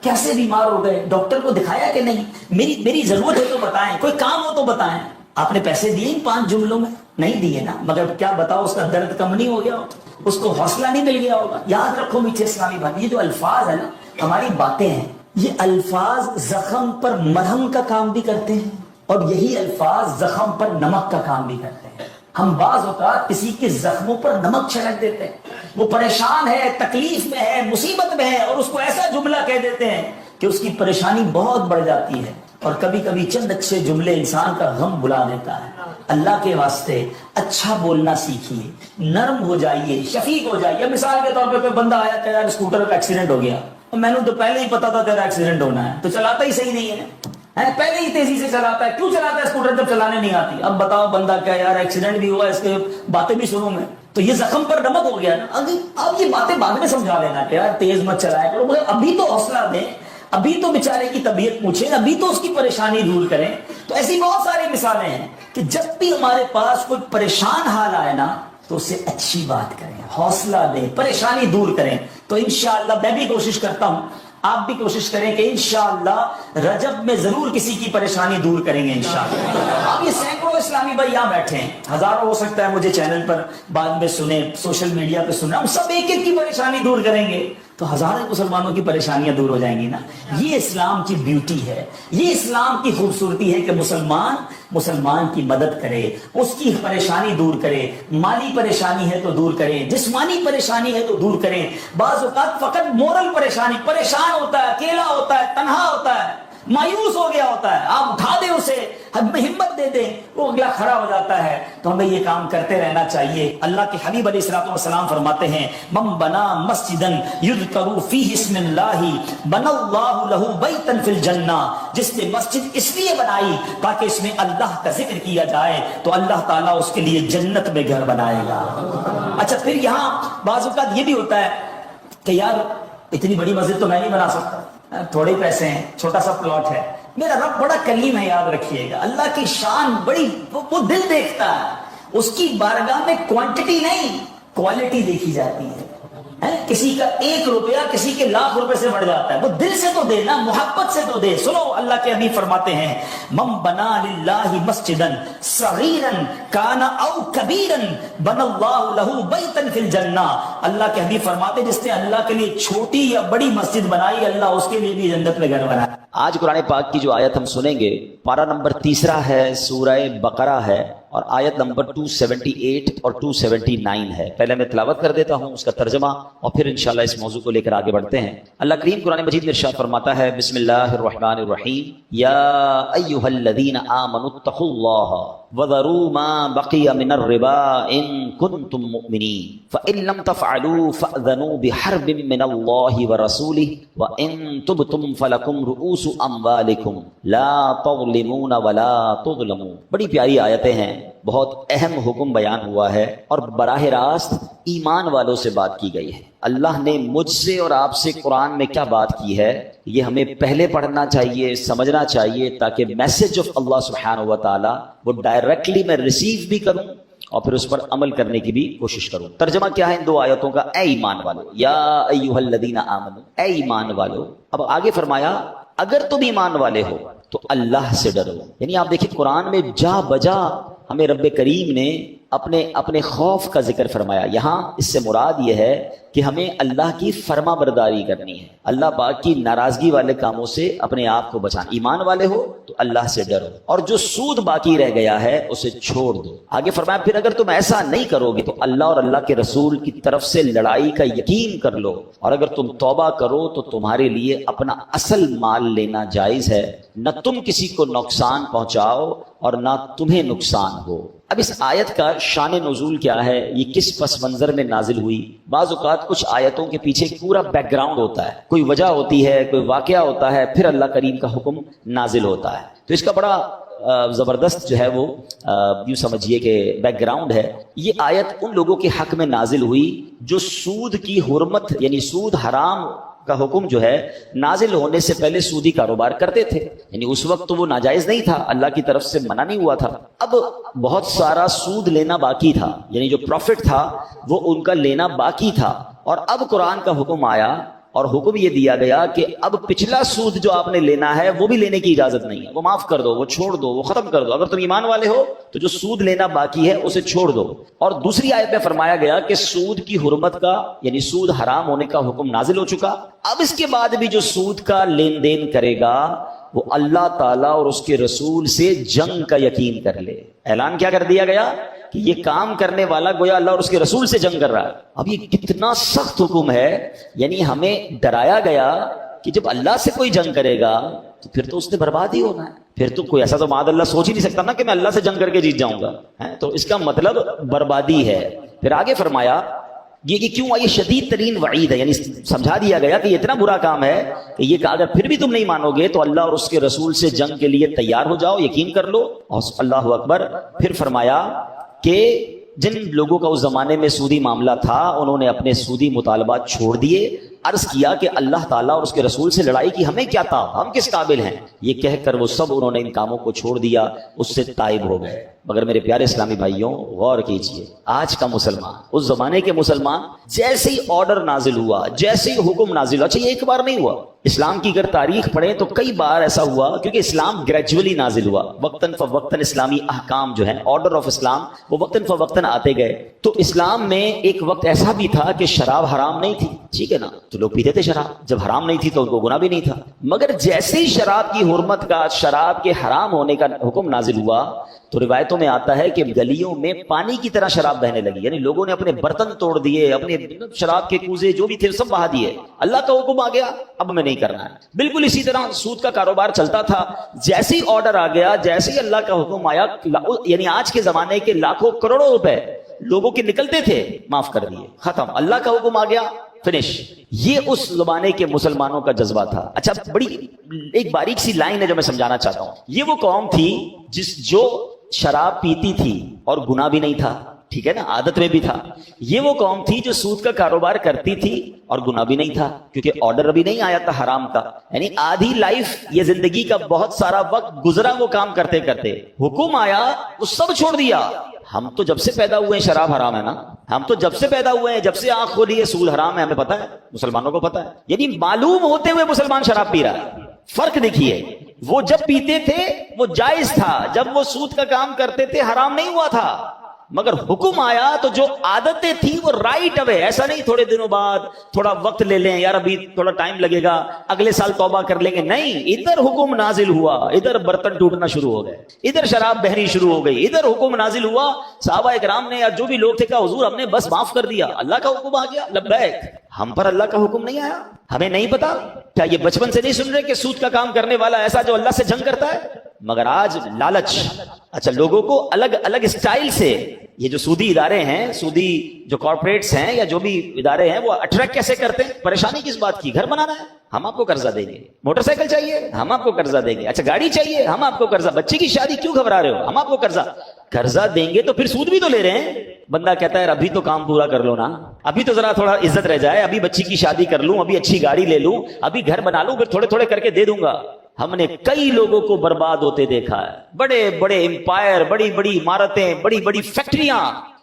کیسے بیمار ہو گئے, ڈاکٹر کو دکھایا کہ نہیں, میری ضرورت ہے تو بتائیں, کوئی کام ہو تو بتائیں. آپ نے پیسے دیے ان 5 جملوں میں؟ نہیں دیے نا, مگر کیا بتاؤ اس کا درد کم نہیں ہو گیا, اس کو حوصلہ نہیں مل گیا ہوگا. یاد رکھو میٹھے اسلامی بھائی, یہ جو الفاظ ہے نا, ہماری باتیں ہیں, یہ الفاظ زخم پر مرہم کا کام بھی کرتے ہیں, اور یہی الفاظ زخم پر نمک کا کام بھی کرتے ہیں. ہم بعض اوقات کسی کے زخموں پر نمک چھڑک دیتے ہیں, وہ پریشان ہے, تکلیف میں ہے, مصیبت میں ہے, اور اس کو ایسا جملہ کہہ دیتے ہیں کہ اس کی پریشانی بہت بڑھ جاتی ہے. اور کبھی کبھی چند اچھے جملے انسان کا غم بلا دیتا ہے. اللہ کے واسطے اچھا بولنا سیکھیے, نرم ہو جائیے, شفیق ہو جائیے. مثال کے طور پہ کوئی بندہ آیا کہ یار اسکوٹر کا ایکسیڈنٹ ہو گیا, میں نے تو پہلے ہی پتا تھا تیرا ایکسیڈنٹ ہونا ہے, تو چلاتا ہی صحیح نہیں ہے, پہلے ہی تیزی سے چلاتا ہے, کیوں چلاتا ہے اسکوٹر جب چلانے نہیں آتی. اب بتاؤ بندہ کیا یار ایکسیڈنٹ بھی ہوا, اس کے باتیں بھی سنوں میں, تو یہ زخم پر نمک ہو گیا نا. اب یہ باتیں بعد میں سمجھا لینا کہ یار تیز مت چلایا کرو, مگر ابھی تو حوصلہ دیں, ابھی تو بیچارے کی طبیعت پوچھیں, ابھی تو اس کی پریشانی دور کریں. تو ایسی بہت ساری مثالیں ہیں کہ جب بھی ہمارے پاس کوئی پریشان حال آئے نا, تو اسے اچھی بات کریں, حوصلہ دیں, پریشانی دور کریں. تو انشاءاللہ میں بھی کوشش کرتا ہوں, آپ بھی کوشش کریں کہ انشاءاللہ رجب میں ضرور کسی کی پریشانی دور کریں گے انشاءاللہ. اب یہ سینکڑوں اسلامی بھائی یہاں بیٹھے ہیں, ہزاروں ہو سکتا ہے مجھے چینل پر بعد میں سنیں, سوشل میڈیا پہ سنیں, ہم سب ایک ایک کی پریشانی دور کریں گے تو ہزاروں مسلمانوں کی پریشانیاں دور ہو جائیں گی نا. یہ اسلام کی بیوٹی ہے, یہ اسلام کی خوبصورتی ہے کہ مسلمان کی مدد کرے, اس کی پریشانی دور کرے. مالی پریشانی ہے تو دور کریں, جسمانی پریشانی ہے تو دور کریں. بعض اوقات فقط مورل پریشانی, پریشان ہوتا ہے, اکیلا ہوتا ہے, تنہا ہوتا ہے, مایوس ہو گیا ہوتا ہے, آپ اٹھا دیں اسے, ہمت دے دیں, وہ اگلا کھڑا ہو جاتا ہے. تو ہمیں یہ کام کرتے رہنا چاہیے. اللہ کے حبیب علیہ الصلوۃ والسلام فرماتے ہیں من بنا مسجدا یذکر فیہ اسم اللہ بنى اللہ لہ بیتا فی الجنہ, جس نے مسجد اس لیے بنائی تاکہ اس میں اللہ کا ذکر کیا جائے تو اللہ تعالیٰ اس کے لیے جنت میں گھر بنائے گا. اچھا پھر یہاں بعض اوقات یہ بھی ہوتا ہے کہ یار اتنی بڑی مسجد تو میں نہیں بنا سکتا, تھوڑے پیسے ہیں, چھوٹا سا پلاٹ ہے. میرا رب بڑا کریم ہے, یاد رکھیے گا, اللہ کی شان بڑی, وہ دل دیکھتا ہے, اس کی بارگاہ میں کوانٹٹی نہیں کوالٹی دیکھی جاتی ہے. کسی کا 1 روپیہ کسی کے لاکھ روپے سے بڑھ جاتا ہے, وہ دل سے تو دے نا, محبت سے تو دے. سنو اللہ کے حبیب فرماتے ہیں من بنا للہ مسجدا صغیرا کان او کبیرا بنى اللہ لہ بیتا فی الجنہ. اللہ کے حبیب فرماتے جس نے اللہ کے لیے چھوٹی یا بڑی مسجد بنائی, اللہ اس کے لیے بھی جنت میں گھر بنایا. آج قرآن پاک کی جو آیت ہم سنیں گے, پارہ نمبر 3 ہے, سورہ بقرہ ہے, اور آیت نمبر 278 اور 279 ہے. پہلے میں تلاوت کر دیتا ہوں اس کا ترجمہ, اور پھر انشاءاللہ اس موضوع کو لے کر آگے بڑھتے ہیں. اللہ کریم قرآن مجید میں ارشاد فرماتا ہے بسم اللہ الرحمن الرحیم یا ایھا الذین آمنوا اتقوا اللہ وذروا ما بقی من الربا ان کنتم مؤمنین فإن لم تفعلوا فأذنوا بحرب من اللہ ورسولہ وإن تبتم فلکم رؤوس اموالکم لا تظلمون ولا تظلمون. بڑی پیاری آیتیں ہیں, بہت اہم حکم بیان ہوا ہے, اور براہ راست ایمان والوں سے بات کی گئی ہے. اللہ نے مجھ سے اور آپ سے قرآن میں کیا بات کی ہے, یہ ہمیں پہلے پڑھنا چاہیے, سمجھنا چاہیے, تاکہ میسج آف اللہ سبحانہ و تعالی وہ ڈائریکٹلی میں ریسیو بھی کروں اور پھر اس پر عمل کرنے کی بھی کوشش کروں. ترجمہ کیا ہے ان 2 آیتوں کا؟ اے ایمان والو, یا ایھا الذین آمنوا, اے ایمان والو. اب آگے فرمایا اگر تم ایمان والے ہو تو اللہ سے ڈرو. یعنی آپ دیکھیں قرآن میں جا بجا ہمیں رب کریم نے اپنے خوف کا ذکر فرمایا. یہاں اس سے مراد یہ ہے کہ ہمیں اللہ کی فرما برداری کرنی ہے, اللہ پاک کی ناراضگی والے کاموں سے اپنے آپ کو بچانا. ایمان والے ہو تو اللہ سے ڈرو, اور جو سود باقی رہ گیا ہے اسے چھوڑ دو. آگے فرمایا پھر اگر تم ایسا نہیں کرو گے تو اللہ اور اللہ کے رسول کی طرف سے لڑائی کا یقین کر لو, اور اگر تم توبہ کرو تو تمہارے لیے اپنا اصل مال لینا جائز ہے, نہ تم کسی کو نقصان پہنچاؤ اور نہ تمہیں نقصان ہو. اب اس آیت کا شان نزول کیا ہے, یہ کس پس منظر میں نازل ہوئی؟ بعض اوقات کچھ آیتوں کے پیچھے پورا بیک گراؤنڈ ہوتا ہے, کوئی وجہ ہوتی ہے, کوئی واقعہ ہوتا ہے, پھر اللہ کریم کا حکم نازل ہوتا ہے. تو اس کا بڑا زبردست جو ہے وہ یوں سمجھیے کہ بیک گراؤنڈ ہے. یہ آیت ان لوگوں کے حق میں نازل ہوئی جو سود کی حرمت یعنی سود حرام کا حکم جو ہے نازل ہونے سے پہلے سودی کاروبار کرتے تھے. یعنی اس وقت تو وہ ناجائز نہیں تھا, اللہ کی طرف سے منع نہیں ہوا تھا. اب بہت سارا سود لینا باقی تھا, یعنی جو پروفٹ تھا وہ ان کا لینا باقی تھا, اور اب قرآن کا حکم آیا اور حکم یہ دیا گیا کہ اب پچھلا سود جو آپ نے لینا ہے وہ بھی لینے کی اجازت نہیں ہے, وہ معاف کر دو, وہ چھوڑ دو, وہ ختم کر دو. اگر تم ایمان والے ہو تو جو سود لینا باقی ہے اسے چھوڑ دو. اور دوسری آیت میں فرمایا گیا کہ سود کی حرمت کا یعنی سود حرام ہونے کا حکم نازل ہو چکا. اب اس کے بعد بھی جو سود کا لین دین کرے گا وہ اللہ تعالیٰ اور اس کے رسول سے جنگ کا یقین کر لے. اعلان کیا کر دیا گیا کہ یہ کام کرنے والا گویا اللہ اور اس کے رسول سے جنگ کر رہا ہے. اب یہ کتنا سخت حکم ہے, یعنی ہمیں ڈرایا گیا کہ جب اللہ سے کوئی جنگ کرے گا تو پھر تو اس نے برباد ہی ہونا ہے. پھر تو کوئی ایسا تو معاذ اللہ سوچ ہی نہیں سکتا نا کہ میں اللہ سے جنگ کر کے جیت جاؤں گا, تو اس کا مطلب بربادی ہے. پھر آگے فرمایا یہ کہ کیوں یہ شدید ترین وعید ہے, یعنی سمجھا دیا گیا کہ یہ اتنا برا کام ہے کہ یہ کہ اگر پھر بھی تم نہیں مانو گے تو اللہ اور اس کے رسول سے جنگ کے لیے تیار ہو جاؤ, یقین کر لو. اور اللہ اکبر. پھر فرمایا کہ جن لوگوں کا اس زمانے میں سودی معاملہ تھا انہوں نے اپنے سودی مطالبات چھوڑ دیے. عرض کیا کہ اللہ تعالیٰ اور اس کے رسول سے لڑائی کی ہمیں کیا تھا, ہم کس قابل ہیں. یہ کہہ کر وہ سب انہوں نے ان کاموں کو چھوڑ دیا, اس سے تائب ہو گئے. مگر میرے پیارے اسلامی بھائیوں غور کیجئے, آج کا مسلمان اس زمانے کے مسلمان جیسے ہی آرڈر نازل ہوا, جیسے ہی حکم نازل ہوا, اچھا یہ ایک بار نہیں ہوا, اسلام کی اگر تاریخ پڑھیں تو کئی بار ایسا ہوا, کیونکہ اسلام گریجولی نازل ہوا, وقتاً فوقتاً اسلامی احکام جو ہیں آرڈر آف اسلام وہ وقتاً فوقتاً آتے گئے. تو اسلام میں ایک وقت ایسا بھی تھا کہ شراب حرام نہیں تھی, ٹھیک ہے نا, تو لوگ پیتے تھے شراب, جب حرام نہیں تھی تو ان کو گناہ بھی نہیں تھا. مگر جیسے ہی شراب کی حرمت کا, شراب کے حرام ہونے کا حکم نازل ہوا تو روایتوں میں آتا ہے کہ گلیوں میں پانی کی طرح شراب بہنے لگی, یعنی لوگوں نے اپنے برتن توڑ دیے, اپنے شراب کے کوزے جو بھی تھے سب بہا دیے. اللہ کا حکم آ گیا اب میں نہیں کرنا ہے. بالکل اسی طرح سود کا کاروبار چلتا تھا, جیسے ہی آرڈر آ گیا, جیسے ہی اللہ کا حکم آیا, یعنی آج کے زمانے کے لاکھوں کروڑوں روپے لوگوں کے نکلتے تھے, معاف کر دیے, ختم. اللہ کا حکم آ گیا, فنش. یہ اس زمانے کے مسلمانوں کا جذبہ تھا. اچھا بڑی ایک باریک سی لائن ہے جو میں سمجھانا چاہتا ہوں. یہ وہ قوم تھی جو شراب پیتی تھی اور گناہ بھی نہیں تھا, ٹھیک ہے نا, عادت میں بھی تھا. یہ وہ قوم تھی جو سود کا کاروبار کرتی تھی اور گناہ بھی نہیں تھا, کیونکہ آرڈر ابھی نہیں آیا تھا حرام کا. یعنی آدھی لائف, یہ زندگی کا بہت سارا وقت گزرا وہ کام کرتے کرتے, حکم آیا وہ سب چھوڑ دیا. ہم تو جب سے پیدا ہوئے ہیں شراب حرام ہے نا, ہم تو جب سے پیدا ہوئے ہیں, جب سے آنکھ کھولی ہے سود حرام ہے, ہمیں پتا ہے, مسلمانوں کو پتا ہے. یعنی معلوم ہوتے ہوئے مسلمان شراب پی رہا ہے. فرق دیکھیے, وہ جب پیتے تھے وہ جائز تھا, جب وہ سود کا کام کرتے تھے حرام نہیں ہوا تھا. مگر حکم آیا تو جو عادتیں تھیں وہ رائٹ اوے, ایسا نہیں تھوڑے دنوں بعد تھوڑا وقت لے لیں, یار ابھی تھوڑا ٹائم لگے گا, اگلے سال توبہ کر لیں گے, نہیں. ادھر حکم نازل ہوا, ادھر برتن ٹوٹنا شروع ہو گئے, ادھر شراب بہنی شروع ہو گئی, ادھر حکم نازل ہوا. صحابہ اکرام نے یا جو بھی لوگ تھے کہا حضور ہم نے بس معاف کر دیا, اللہ کا حکم آ گیا, لبیک. ہم پر اللہ کا حکم نہیں آیا, ہمیں نہیں پتا. کیا یہ بچپن سے نہیں سن رہے کہ سود کا کام کرنے والا ایسا جو اللہ سے جنگ کرتا ہے؟ مگر آج لالچ, اچھا لوگوں کو الگ الگ اسٹائل سے, یہ جو سودی ادارے ہیں, سودی جو کارپوریٹس ہیں یا جو بھی ادارے ہیں, وہ اٹریکٹ کیسے کرتے ہیں؟ پریشانی کس بات کی؟ گھر بنانا ہے, ہم آپ کو قرضہ دیں گے. موٹر سائیکل چاہیے, ہم آپ کو قرضہ دیں گے. اچھا گاڑی چاہیے, ہم آپ کو قرضہ. بچے کی شادی کیوں گھبرا رہے ہو, ہم آپ کو قرضہ دیں گے. تو پھر سود بھی تو لے رہے ہیں. بندہ کہتا ہے ابھی تو کام پورا کر لو نا, ابھی تو ذرا تھوڑا عزت رہ جائے, ابھی بچی کی شادی کر لوں, ابھی اچھی گاڑی لے لوں, ابھی گھر بنا لوں, پھر تھوڑے تھوڑے کر کے دے دوں گا. ہم نے کئی لوگوں کو برباد ہوتے دیکھا ہے. بڑے بڑے امپائر, بڑی بڑی عمارتیں, بڑی بڑی فیکٹریاں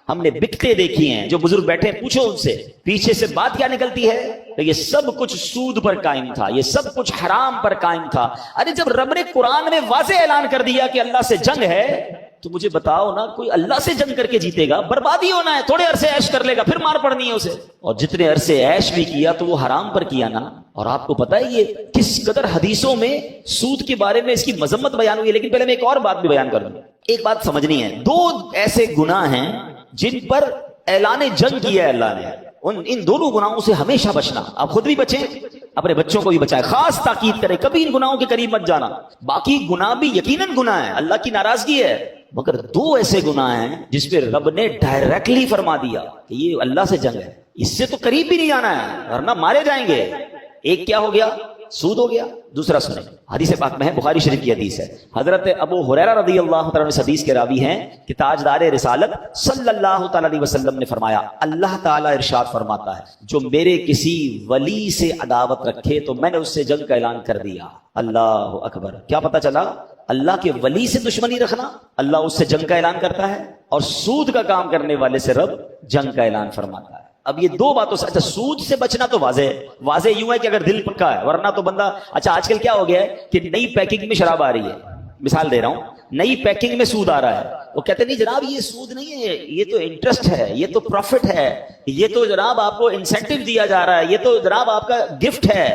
ہم نے بکتے دیکھی ہیں. جو بزرگ بیٹھے پوچھو ان سے, پیچھے سے بات کیا نکلتی ہے؟ تو یہ سب کچھ سود پر قائم تھا, یہ سب کچھ حرام پر قائم تھا. ارے جب رب نے قرآن میں واضح اعلان کر دیا کہ اللہ سے جنگ ہے, تو مجھے بتاؤ نا کوئی اللہ سے جنگ کر کے جیتے گا؟ بربادی ہونا ہے، تھوڑے عرصے عیش کر لے گا پھر مار پڑنی ہے اسے، اور جتنے عرصے عیش بھی کیا تو وہ حرام پر کیا نا۔ اور آپ کو پتا ہے یہ کس قدر حدیثوں میں سود کے بارے میں اس کی مذمت بیان ہوئی ہے۔ لیکن پہلے میں ایک اور بات بھی بیان کروں، ایک بات سمجھنی ہے، دو ایسے گناہ ہیں جن پر اعلان جنگ کیا ہے اللہ نے، ان دونوں گناہوں سے ہمیشہ بچنا۔ آپ خود بھی بچیں، اپنے بچوں کو بھی بچائیں، خاص تاکید کریں کبھی ان گناہوں کے قریب مت جانا۔ باقی گناہ بھی یقیناً گناہ ہے، اللہ کی ناراضگی ہے، مگر دو ایسے گناہ ہیں جس پہ رب نے ڈائریکٹلی فرما دیا کہ یہ اللہ سے جنگ ہے، اس سے تو قریب بھی نہیں جانا ہے ورنہ مارے جائیں گے۔ ایک کیا ہو گیا؟ سود ہو گیا۔ دوسرا سنیں، حدیث پاک میں ہے، بخاری شریف کی حدیث ہے، حضرت ابو ہریرہ رضی اللہ تعالیٰ عنہ حدیث کے راوی ہیں کہ تاجدار رسالت صلی اللہ تعالیٰ علیہ وسلم نے فرمایا، اللہ تعالیٰ ارشاد فرماتا ہے جو میرے کسی ولی سے عداوت رکھے تو میں نے اس سے جنگ کا اعلان کر دیا۔ اللہ اکبر! کیا پتہ چلا؟ اللہ کے ولی سے دشمنی رکھنا، اللہ اس سے جنگ کا اعلان کرتا ہے، اور سود کا کام کرنے والے سے رب جنگ کا اعلان فرماتا ہے۔ اب یہ دو باتوں سے، اچھا سود سے بچنا تو واضح یوں ہے کہ اگر دل پکا ہے، ورنہ تو بندہ، اچھا آج کل کیا ہو گیا ہے کہ نئی پیکنگ میں شراب آ رہی ہے، مثال دے رہا ہوں، نئی پیکنگ میں سود آ رہا ہے، وہ کہتے نہیں جناب یہ سود نہیں ہے، یہ تو انٹرسٹ ہے، یہ تو پروفٹ ہے، یہ تو جناب آپ کو انسینٹیو دیا جا رہا ہے، یہ تو جناب آپ کا گفٹ ہے۔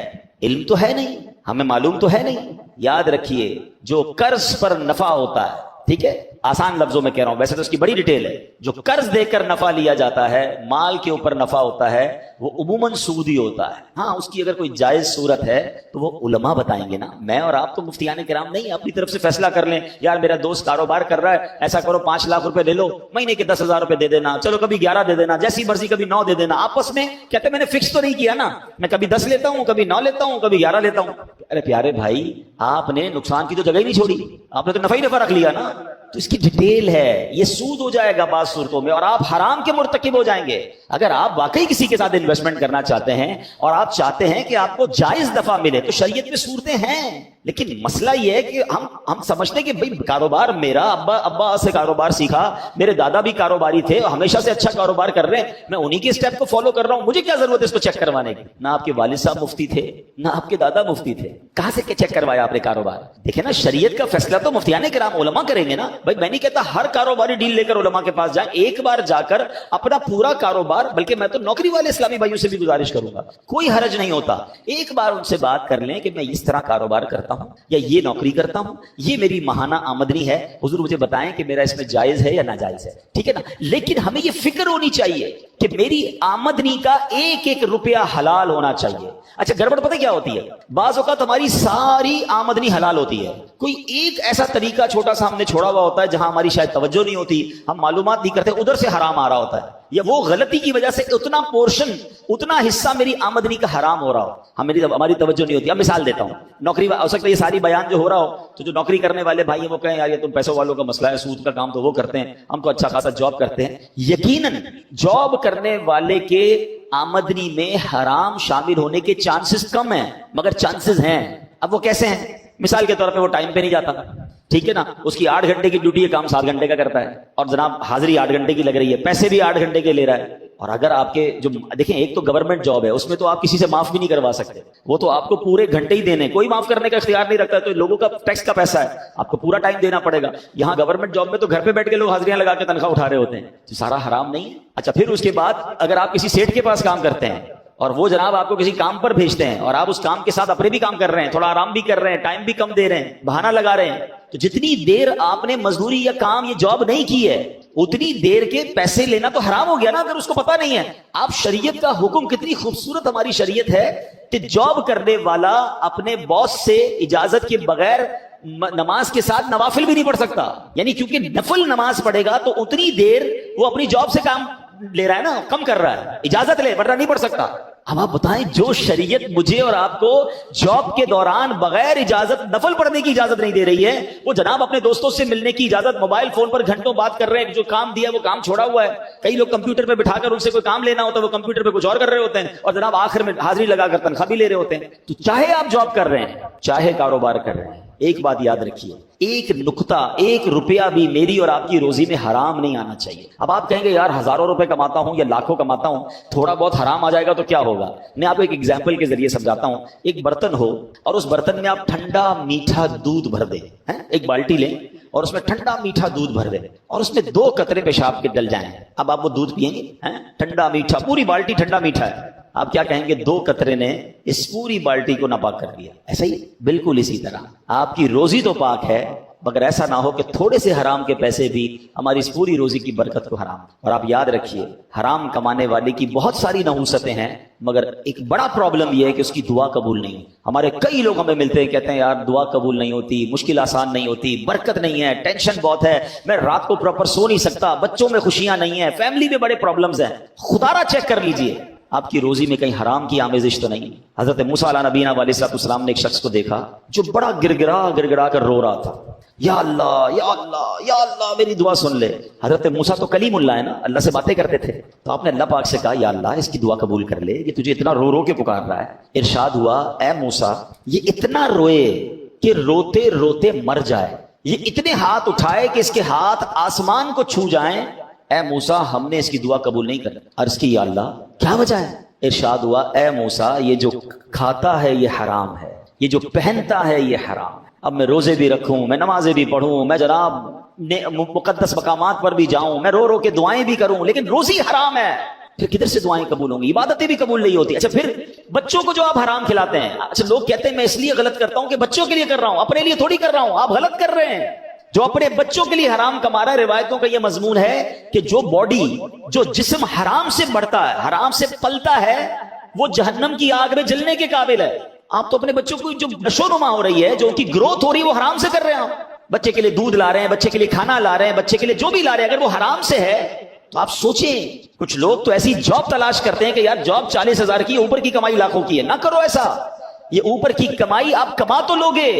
علم تو ہے نہیں، ہمیں معلوم تو ہے نہیں۔ یاد رکھیے جو قرض پر نفع ہوتا ہے، ٹھیک ہے، آسان لفظوں میں کہہ رہا ہوں، ویسے تو اس کی بڑی ڈیٹیل ہے، جو قرض دے کر نفع لیا جاتا ہے، مال کے اوپر نفع ہوتا ہے، وہ عموماً سودی ہوتا ہے۔ ہاں اس کی اگر کوئی جائز صورت ہے تو وہ علماء بتائیں گے نا، میں اور آپ تو مفتیان کرام نہیں، اپنی طرف سے فیصلہ کر لیں، یار میرا دوست کاروبار کر رہا ہے، ایسا کرو 5 لاکھ روپے لے لو، مہینے کے 10,000 روپے دے دینا، چلو کبھی 11 دے دینا، جیسی مرضی کبھی 9 دے دینا، آپس میں کہتے میں نے فکس تو نہیں کیا نا، میں کبھی 10 لیتا ہوں، کبھی 9 لیتا ہوں، کبھی 11 لیتا ہوں۔ ارے پیارے بھائی، آپ نے نقصان کی تو جگہ ہی نہیں چھوڑی، آپ نے تو نفع ہی نفع رکھ لیا نا۔ تو اس کی ڈیٹیل ہے، یہ سود ہو جائے گا بعض صورتوں میں، اور آپ حرام کے مرتکب ہو جائیں گے۔ اگر آپ واقعی کسی کے ساتھ انویسٹمنٹ کرنا چاہتے ہیں اور آپ چاہتے ہیں کہ آپ کو جائز دفع ملے تو شریعت میں صورتیں ہیں، لیکن مسئلہ یہ ہے کہ ہم سمجھتے ہیں کہ بھئی کاروبار میرا ابا سے کاروبار سیکھا، میرے دادا بھی کاروباری تھے اور ہمیشہ سے اچھا کاروبار کر رہے ہیں، میں انہی کے سٹیپ کو فالو کر رہا ہوں، مجھے کیا ضرورت ہے اس کو چیک کروانے کی؟ نہ آپ کے والد صاحب مفتی تھے، نہ آپ کے دادا مفتی تھے، کہاں سے چیک کروایا آپ نے کاروبار؟ دیکھیں نا، شریعت کا فیصلہ تو مفتیان کرام علماء کریں گے نا۔ بھائی میں نہیں کہتا ہر کاروباری ڈیل لے کر علماء کے پاس جائیں، ایک بار جا کر اپنا پورا کاروبار، بلکہ میں تو نوکری والے اسلامی بھائیوں سے بھی گزارش کروں گا، کوئی حرج نہیں ہوتا، ایک بار ان سے بات کر لیں کہ میں اس طرح کاروبار کرتا ہوں یا یہ نوکری کرتا ہوں، یہ میری ماہانہ آمدنی ہے، حضور مجھے بتائیں کہ میرا اس میں جائز ہے یا ناجائز ہے، ٹھیک ہے نا۔ لیکن ہمیں یہ فکر ہونی چاہیے کہ میری آمدنی کا ایک ایک روپیہ حلال ہونا چاہیے۔ اچھا گڑبڑ پتہ کیا ہوتی ہے؟ بعض اوقات ہماری ساری آمدنی حلال ہوتی ہے، کوئی ایک ایسا طریقہ چھوٹا سا ہم نے چھوڑا ہوا ہوتا ہے جہاں ہماری شاید توجہ نہیں ہوتی، ہم معلومات نہیں کرتے، ادھر سے حرام آ رہا ہوتا ہے، یا وہ غلطی کی وجہ سے اتنا پورشن، اتنا حصہ میری آمدنی کا حرام ہو رہا ہو، ہماری توجہ نہیں ہوتی۔ اب مثال دیتا ہوں، نوکری ہو سکتا ہے یہ ساری بیان جو ہو رہا ہو تو جو نوکری کرنے والے بھائی ہیں وہ کہیں یار یہ تم پیسوں والوں کا مسئلہ ہے، سود کا کام تو وہ کرتے ہیں، ہم تو اچھا خاصا جاب کرتے ہیں۔ یقیناً جاب کرنے والے کے آمدنی میں حرام شامل ہونے کے چانسز کم ہیں، مگر چانسز ہیں۔ اب وہ کیسے ہیں؟ مثال کے طور پہ وہ ٹائم پہ نہیں جاتا، ٹھیک ہے نا، اس کی 8 گھنٹے کی ڈیوٹی ہے، کام 7 گھنٹے کا کرتا ہے، اور جناب حاضری 8 گھنٹے کی لگ رہی ہے، پیسے بھی 8 گھنٹے کے لے رہا ہے۔ اور اگر آپ کے جو دیکھیں، ایک تو گورنمنٹ جاب ہے، اس میں تو آپ کسی سے معاف بھی نہیں کروا سکتے، وہ تو آپ کو پورے گھنٹے ہی دینے، کوئی معاف کرنے کا اختیار نہیں رکھتا، تو لوگوں کا ٹیکس کا پیسہ ہے، آپ کو پورا ٹائم دینا پڑے گا۔ یہاں گورنمنٹ جاب میں تو گھر پہ بیٹھ کے لوگ حاضریاں لگا کے تنخواہ اٹھا رہے ہوتے ہیں، تو سارا حرام نہیں ہے۔ اچھا پھر اس کے بعد اگر آپ کسی سیٹ کے پاس کام کرتے ہیں اور وہ جناب آپ کو کسی کام پر بھیجتے ہیں اور آپ اس کام کے ساتھ اپنے بھی کام کر رہے ہیں، تھوڑا آرام بھی کر رہے ہیں، ٹائم بھی کم دے رہے ہیں، بہانہ لگا رہے ہیں، تو جتنی دیر آپ نے مزدوری یا کام یا جاب نہیں کی ہے اتنی دیر کے پیسے لینا تو حرام ہو گیا نا، اگر اس کو پتا نہیں ہے۔ آپ شریعت کا حکم، کتنی خوبصورت ہماری شریعت ہے کہ جاب کرنے والا اپنے باس سے اجازت کے بغیر نماز کے ساتھ نوافل بھی نہیں پڑھ سکتا، یعنی کیونکہ نفل نماز پڑھے گا تو اتنی دیر وہ اپنی جاب سے کام لے رہا ہے نا، کم کر رہا ہے، اجازت لے ورنہ نہیں پڑھ سکتا۔ اب آپ بتائیں، جو شریعت مجھے اور آپ کو جاب کے دوران بغیر اجازت نفل پڑھنے کی اجازت نہیں دے رہی ہے، وہ جناب اپنے دوستوں سے ملنے کی اجازت، موبائل فون پر گھنٹوں بات کر رہے ہیں، جو کام دیا وہ کام چھوڑا ہوا ہے، کئی لوگ کمپیوٹر پہ بٹھا کر ان سے کوئی کام لینا ہوتا ہے، وہ کمپیوٹر پہ کچھ اور کر رہے ہوتے ہیں، اور جناب آخر میں حاضری لگا کر تنخواہ بھی لے رہے ہوتے ہیں۔ تو چاہے آپ جاب کر رہے ہیں چاہے کاروبار کر رہے ہیں، ایک بات یاد رکھیے، ایک نقطہ، 1 روپیہ بھی میری اور آپ کی روزی میں حرام نہیں آنا چاہیے۔ اب آپ کہیں گے یار ہزاروں روپے کماتا ہوں یا لاکھوں کماتا ہوں، تھوڑا بہت حرام آ جائے گا تو کیا ہوگا؟ میں آپ کو ایک ایگزامپل کے ذریعے سمجھاتا ہوں۔ ایک برتن ہو اور اس برتن میں آپ ٹھنڈا میٹھا دودھ بھر دیں، ایک بالٹی لیں اور اس میں ٹھنڈا میٹھا دودھ بھر دیں اور اس میں 2 قطرے پیشاب کے ڈل جائیں. اب آپ وہ دودھ پیئیں گے؟ ٹھنڈا میٹھا، پوری بالٹی ٹھنڈا میٹھا ہے. آپ کیا کہیں گے؟ 2 قطرے نے اس پوری بالٹی کو ناپاک کر دیا. ایسا ہی بالکل اسی طرح آپ کی روزی تو پاک ہے، مگر ایسا نہ ہو کہ تھوڑے سے حرام کے پیسے بھی ہماری اس پوری روزی کی برکت کو حرام. اور آپ یاد رکھیے، حرام کمانے والے کی بہت ساری نحوستیں ہیں، مگر ایک بڑا پرابلم یہ ہے کہ اس کی دعا قبول نہیں. ہمارے کئی لوگ ہمیں ملتے ہیں، کہتے ہیں یار دعا قبول نہیں ہوتی، مشکل آسان نہیں ہوتی، برکت نہیں ہے، ٹینشن بہت ہے، میں رات کو پراپر سو نہیں سکتا، بچوں میں خوشیاں نہیں ہیں، فیملی میں بڑے پرابلمز ہیں. خدا را چیک کر لیجئے آپ کی روزی میں کہیں حرام کی آمیزش تو نہیں. حضرت موسیٰ علیہ نبینا علیہ السلام نے ایک شخص کو دیکھا جو بڑا گڑگڑا کر رو رہا تھا، یا اللہ یا اللہ یا اللہ میری دعا سن لے. حضرت موسیٰ تو کلیم اللہ ہے نا، اللہ سے باتیں کرتے تھے. تو آپ نے اللہ پاک سے کہا یا اللہ اس کی دعا قبول کر لے، یہ تجھے اتنا رو رو کے پکار رہا ہے. ارشاد ہوا اے موسیٰ یہ اتنا روئے کہ روتے روتے مر جائے، یہ اتنے ہاتھ اٹھائے کہ اس کے ہاتھ آسمان کو چھو جائیں. اے موسیٰ ہم نے اس کی دعا قبول نہیں کر. عرض کی یا اللہ کیا وجہ ہے؟ ارشاد ہوا اے موسیٰ یہ جو کھاتا ہے یہ حرام ہے، یہ جو پہنتا ہے یہ حرام ہے. اب میں روزے بھی رکھوں، میں نمازیں بھی پڑھوں، میں جناب مقدس مقامات پر بھی جاؤں، میں رو رو کے دعائیں بھی کروں، لیکن روزی حرام ہے، پھر کدھر سے دعائیں قبول ہوں گی؟ عبادتیں بھی قبول نہیں ہوتی. اچھا پھر بچوں کو جو آپ حرام کھلاتے ہیں، اچھا لوگ کہتے ہیں میں اس لیے غلط کرتا ہوں کہ بچوں کے لیے کر رہا ہوں، اپنے لیے تھوڑی کر رہا ہوں. آپ غلط کر رہے ہیں. جو اپنے بچوں کے لیے حرام کما رہا ہے، روایتوں کا یہ مضمون ہے کہ جو باڈی، جو جسم حرام سے بڑھتا ہے، حرام سے پلتا ہے، وہ جہنم کی آگ میں جلنے کے قابل ہے. آپ تو اپنے بچوں کو جو نشو نما ہو رہی ہے، جو ان کی گروتھ ہو رہی ہے، وہ حرام سے کر رہے ہیں. آپ بچے کے لیے دودھ لا رہے ہیں، بچے کے لیے کھانا لا رہے ہیں، بچے کے لیے جو بھی لا رہے ہیں، اگر وہ حرام سے ہے تو آپ سوچیں. کچھ لوگ تو ایسی جاب تلاش کرتے ہیں کہ یار جاب 40,000 کی، اوپر کی کمائی لاکھوں کی ہے. نہ کرو ایسا. یہ اوپر کی کمائی آپ کما تو لوگے،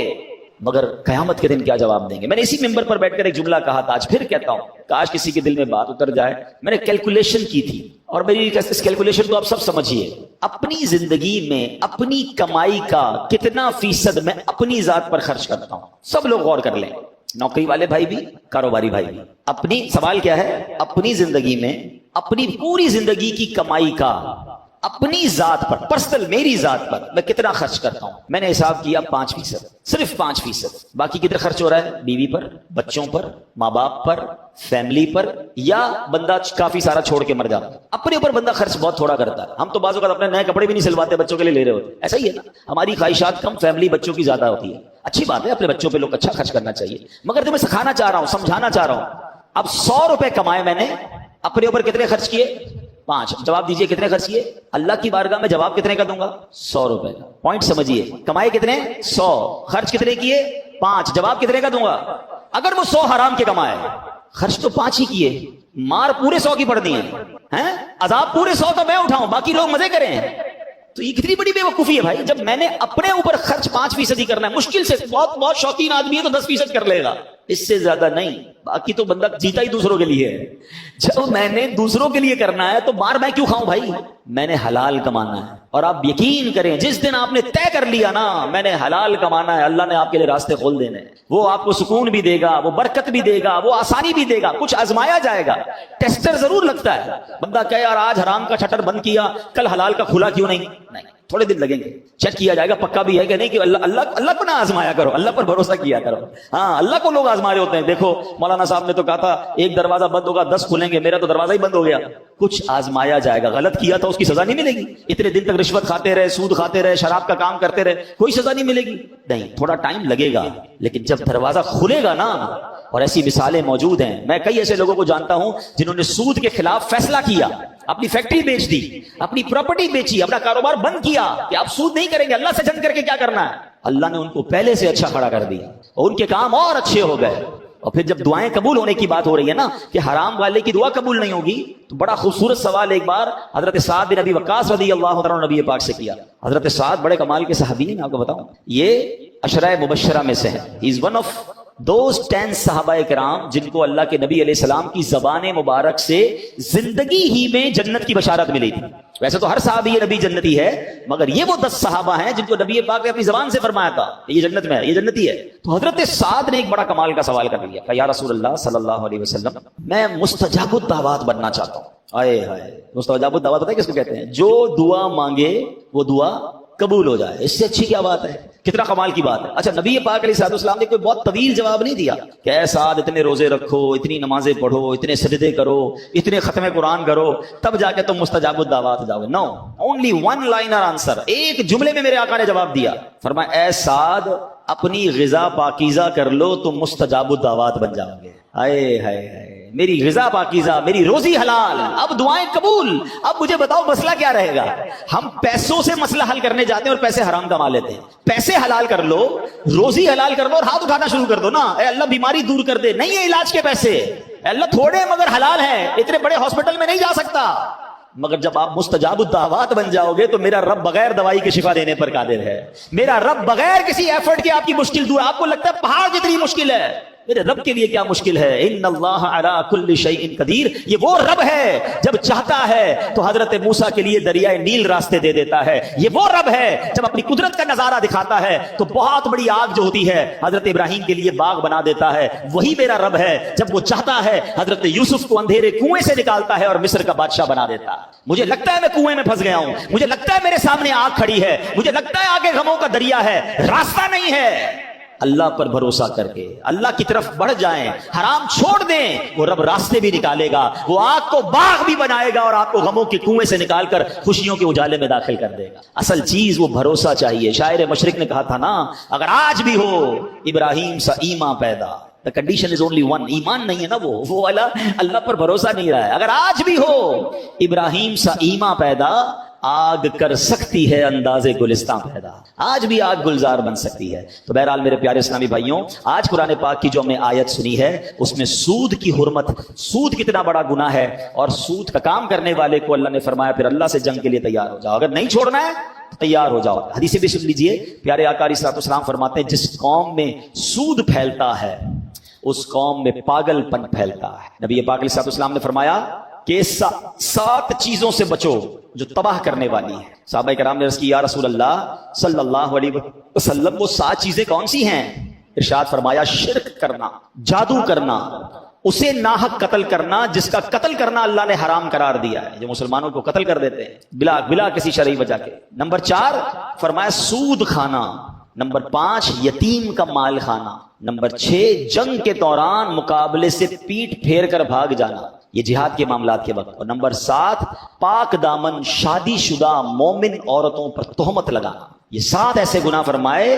مگر قیامت کے دن کیا جواب دیں گے؟ میں نے اسی ممبر پر بیٹھ کر ایک جملہ کہا تھا، آج پھر کہتا ہوں، کاش کسی کے دل میں بات اتر جائے. میں نے کیلکولیشن کی تھی، اور میری اس کیلکولیشن کو آپ سب سمجھیے. اپنی زندگی میں اپنی کمائی کا کتنا فیصد میں اپنی ذات پر خرچ کرتا ہوں؟ سب لوگ غور کر لیں، نوکری والے بھائی بھی، کاروباری بھائی بھی. اپنی سوال کیا ہے؟ اپنی زندگی میں اپنی پوری زندگی کی کمائی کا اپنی ذات پر، پرسنل میری ذات پر میں کتنا خرچ کرتا ہوں؟ میں نے حساب کیا 5%، صرف 5%. باقی کدھر خرچ ہو رہا ہے؟ بیوی پر، بچوں پر، ماں باپ پر، فیملی پر، یا بندہ کافی سارا چھوڑ کے مر جاتا ہے. اپنے اوپر بندہ خرچ بہت تھوڑا کرتا ہے. ہم تو بعض اوقات اپنے نئے کپڑے بھی نہیں سلواتے، بچوں کے لیے لے رہے ہوتے. ایسا ہی ہے نا، ہماری خواہشات کم، فیملی بچوں کی زیادہ ہوتی ہے. اچھی بات ہے، اپنے بچوں پہ لوگ اچھا خرچ کرنا چاہیے، مگر تو میں سکھانا چاہ رہا ہوں، سمجھانا چاہ رہا ہوں. اب 100 روپے کمائے میں نے، اپنے اوپر کتنے خرچ کیے؟ 5. جواب دیجئے کتنے خرچ کیے؟ اللہ کی بارگاہ میں جواب کتنے کا دوں گا؟ 100 روپے کا. پوائنٹ سمجھیے، کمائے کتنے؟ 100، خرچ کتنے کیے؟ 5. جواب کتنے کا دوں گا؟ اگر وہ 100 حرام کے کمائے، خرچ تو 5 ہی کیے، مار پورے 100 کی پڑ دی ہے، عذاب پورے 100 تو میں اٹھاؤں، باقی لوگ مزے کریں. تو یہ کتنی بڑی بے وقوفی ہے بھائی. جب میں نے اپنے اوپر خرچ 5% ہی کرنا ہے، مشکل سے بہت شوقین آدمی ہے تو 10% کر لے گا، اس سے زیادہ نہیں. باقی تو بندہ جیتا ہی دوسروں کے لیے ہے. جب میں نے دوسروں کے لیے کرنا ہے تو مار میں کیوں کھاؤں بھائی؟ میں نے حلال کمانا ہے. اور آپ یقین کریں، جس دن آپ نے طے کر لیا نا میں نے حلال کمانا ہے، اللہ نے آپ کے لیے راستے کھول دینے. وہ آپ کو سکون بھی دے گا، وہ برکت بھی دے گا، وہ آسانی بھی دے گا. کچھ آزمایا جائے گا، ٹیسٹر ضرور لگتا ہے. بندہ کہے یار آج حرام کا شٹر بند کیا، کل حلال کا کھلا کیوں نہیں؟ تھوڑے دن لگیں گے، چیک کیا جائے گا پکا بھی ہے کہ نہیں. کہ اللہ کو نہ آزمایا کرو، اللہ پر بھروسہ کیا کرو. ہاں اللہ کو لوگ آزما رہے ہوتے ہیں. دیکھو مولانا صاحب نے تو کہا تھا ایک دروازہ بند ہوگا 10 کھلیں گے، میرا تو دروازہ ہی بند ہو گیا. کچھ آزمایا جائے گا. غلط کیا تھا اس کی سزا نہیں ملے گی. اتنے دن تک رشوت کھاتے رہے، سود کھاتے رہے، شراب کا کام کرتے رہے، کوئی سزا نہیں ملے گی. نہیں، تھوڑا ٹائم لگے گا، لیکن جب دروازہ کھلے گا نا. اور ایسی مثالیں موجود ہیں. میں کئی ایسے لوگوں کو جانتا ہوں جنہوں نے سود کے خلاف فیصلہ کیا، اپنی فیکٹری بیچ دی، اپنی پراپرٹی بیچی، اپنا کاروبار بند کیا کہ آپ سود نہیں کریں گے، اللہ سے جنگ کر کے کیا کرنا ہے. اللہ نے ان کو پہلے سے اچھا کھڑا کر دیا اور ان کے کام اور اچھے ہو گئے. اور پھر جب دعائیں قبول ہونے کی بات ہو رہی ہے نا کہ حرام والے کی دعا قبول نہیں ہوگی، تو بڑا خوبصورت سوال ایک بار حضرت سعد بن ابی وقاص رضی اللہ عنہ نبی پاک سے کیا. حضرت سعد بڑے کمال کے صحابی ہیں، میں آپ کو بتاؤں، یہ عشرہ مبشرہ میں سے ہیں. ہی از ون آف دوز 10 صحابہ کرام جن کو اللہ کے نبی علیہ السلام کی زبان مبارک سے زندگی ہی میں جنت کی بشارت ملی تھی. ویسے تو ہر صحابی نبی جنتی ہے، مگر یہ وہ 10 صحابہ ہیں جن کو نبی پاک نے اپنی زبان سے فرمایا تھا یہ جنت میں ہے، یہ جنتی ہے. تو حضرت سعد نے ایک بڑا کمال کا سوال کر لیا کہ یا رسول اللہ صلی اللہ علیہ وسلم، میں مستجاب الدعوات بننا چاہتا ہوں. آئے ہائے، مستجاب الدعوات پتہ ہے کس کو کہتے ہیں؟ جو دعا مانگے وہ دعا قبول ہو جائے، اس سے اچھی کیا بات ہے؟ کتنا کمال کی بات ہے۔ اچھا نبی پاک علیہ الصلوۃ والسلام نے کوئی بہت طویل جواب نہیں دیا کہ اے سعد اتنے روزے رکھو، اتنی نمازیں پڑھو، اتنے سجدے کرو، اتنے ختم قرآن کرو، تب جا کے تم مستجاب الدعوات جاؤ گے۔ نو، اونلی ون لائنر آنسر، ایک جملے میں میرے آقا نے جواب دیا، فرمایا اے سعد اپنی غذا پاکیزہ کر لو تم مستجاب الدعوات بن جاؤ گے۔ ہائے ہائے ہائے، میری غذا پاکیزہ، میری روزی حلال، اب دعائیں قبول۔ اب مجھے بتاؤ مسئلہ کیا رہے گا؟ ہم پیسوں سے مسئلہ حل کرنے جاتے ہیں اور پیسے حرام کما لیتے ہیں۔ پیسے حلال کر لو، روزی حلال کر لو اور ہاتھ اٹھانا شروع کر دو نا، اے اللہ بیماری دور کر دے، نہیں ہے علاج کے پیسے، اے اللہ تھوڑے مگر حلال ہیں، اتنے بڑے ہاسپٹل میں نہیں جا سکتا۔ مگر جب آپ مستجاب الدعوات بن جاؤ گے تو میرا رب بغیر دوائی کے شفا دینے پر قادر ہے، میرا رب بغیر کسی ایفرٹ کے آپ کی مشکل دور۔ آپ کو لگتا ہے پہاڑ جتنی مشکل ہے، میرے رب کے لیے کیا مشکل ہے؟ ان اللہ علی کل شیء قدیر، یہ وہ رب ہے جب چاہتا ہے تو حضرت موسیٰ کے لیے دریائے نیل راستے دے دیتا ہے، یہ وہ رب ہے جب اپنی قدرت کا نظارہ دکھاتا ہے تو بہت بڑی آگ جو ہوتی ہے حضرت ابراہیم کے لیے باغ بنا دیتا ہے، وہی میرا رب ہے جب وہ چاہتا ہے حضرت یوسف کو اندھیرے کنویں سے نکالتا ہے اور مصر کا بادشاہ بنا دیتا ہے۔ مجھے لگتا ہے میں کنویں میں پھنس گیا ہوں، مجھے لگتا ہے میرے سامنے آگ کھڑی ہے، مجھے لگتا ہے آگے غموں کا دریا ہے، راستہ نہیں ہے، اللہ پر بھروسہ کر کے اللہ کی طرف بڑھ جائیں، حرام چھوڑ دیں، وہ رب راستے بھی نکالے گا، وہ آگ کو باغ بھی بنائے گا اور آپ کو غموں کے کنویں سے نکال کر خوشیوں کے اجالے میں داخل کر دے گا۔ اصل چیز وہ بھروسہ چاہیے۔ شاعر مشرق نے کہا تھا نا، اگر آج بھی ہو ابراہیم سا ایمان پیدا، the condition is only one، ایمان نہیں ہے نا، وہ والا اللہ پر بھروسہ نہیں رہا ہے۔ اگر آج بھی ہو ابراہیم سا ایمان پیدا، آگ کر سکتی ہے انداز گلستان پیدا، آج بھی آگ گلزار بن سکتی ہے۔ تو بہرحال میرے پیارے اسلامی بھائیوں، آج قرآن پاک کی جو ہم نے آیت سنی ہے اس میں سود کی حرمت، سود کتنا بڑا گناہ ہے، اور سود کا کام کرنے والے کو اللہ نے فرمایا پھر اللہ سے جنگ کے لیے تیار ہو جاؤ، اگر نہیں چھوڑنا ہے تو تیار ہو جاؤ۔ حدیث بھی سن لیجئے، پیارے آقا علیہ الصلوۃ والسلام فرماتے ہیں جس قوم میں سود پھیلتا ہے اس قوم میں پاگل پن پھیلتا ہے۔ نبی پاک علیہ الصلوۃ والسلام نے فرمایا کہ 7 چیزوں سے بچو جو تباہ کرنے والی ہیں۔ صحابہ کرام نے عرض کی یا رسول اللہ صلی اللہ علیہ وسلم وہ 7 چیزیں کون سی ہیں؟ ارشاد فرمایا شرک کرنا، جادو کرنا، اسے ناحق قتل کرنا جس کا قتل کرنا اللہ نے حرام قرار دیا ہے، جو مسلمانوں کو قتل کر دیتے ہیں بلا کسی شرعی وجہ کے۔ نمبر 4 فرمایا سود کھانا، نمبر 5 یتیم کا مال کھانا، نمبر 6 جنگ کے دوران مقابلے سے پیٹ پھیر کر بھاگ جانا، یہ جہاد کے معاملات کے وقت، اور نمبر 7 پاک دامن شادی شدہ مومن عورتوں پر تہمت لگانا۔ یہ 7 ایسے گناہ فرمائے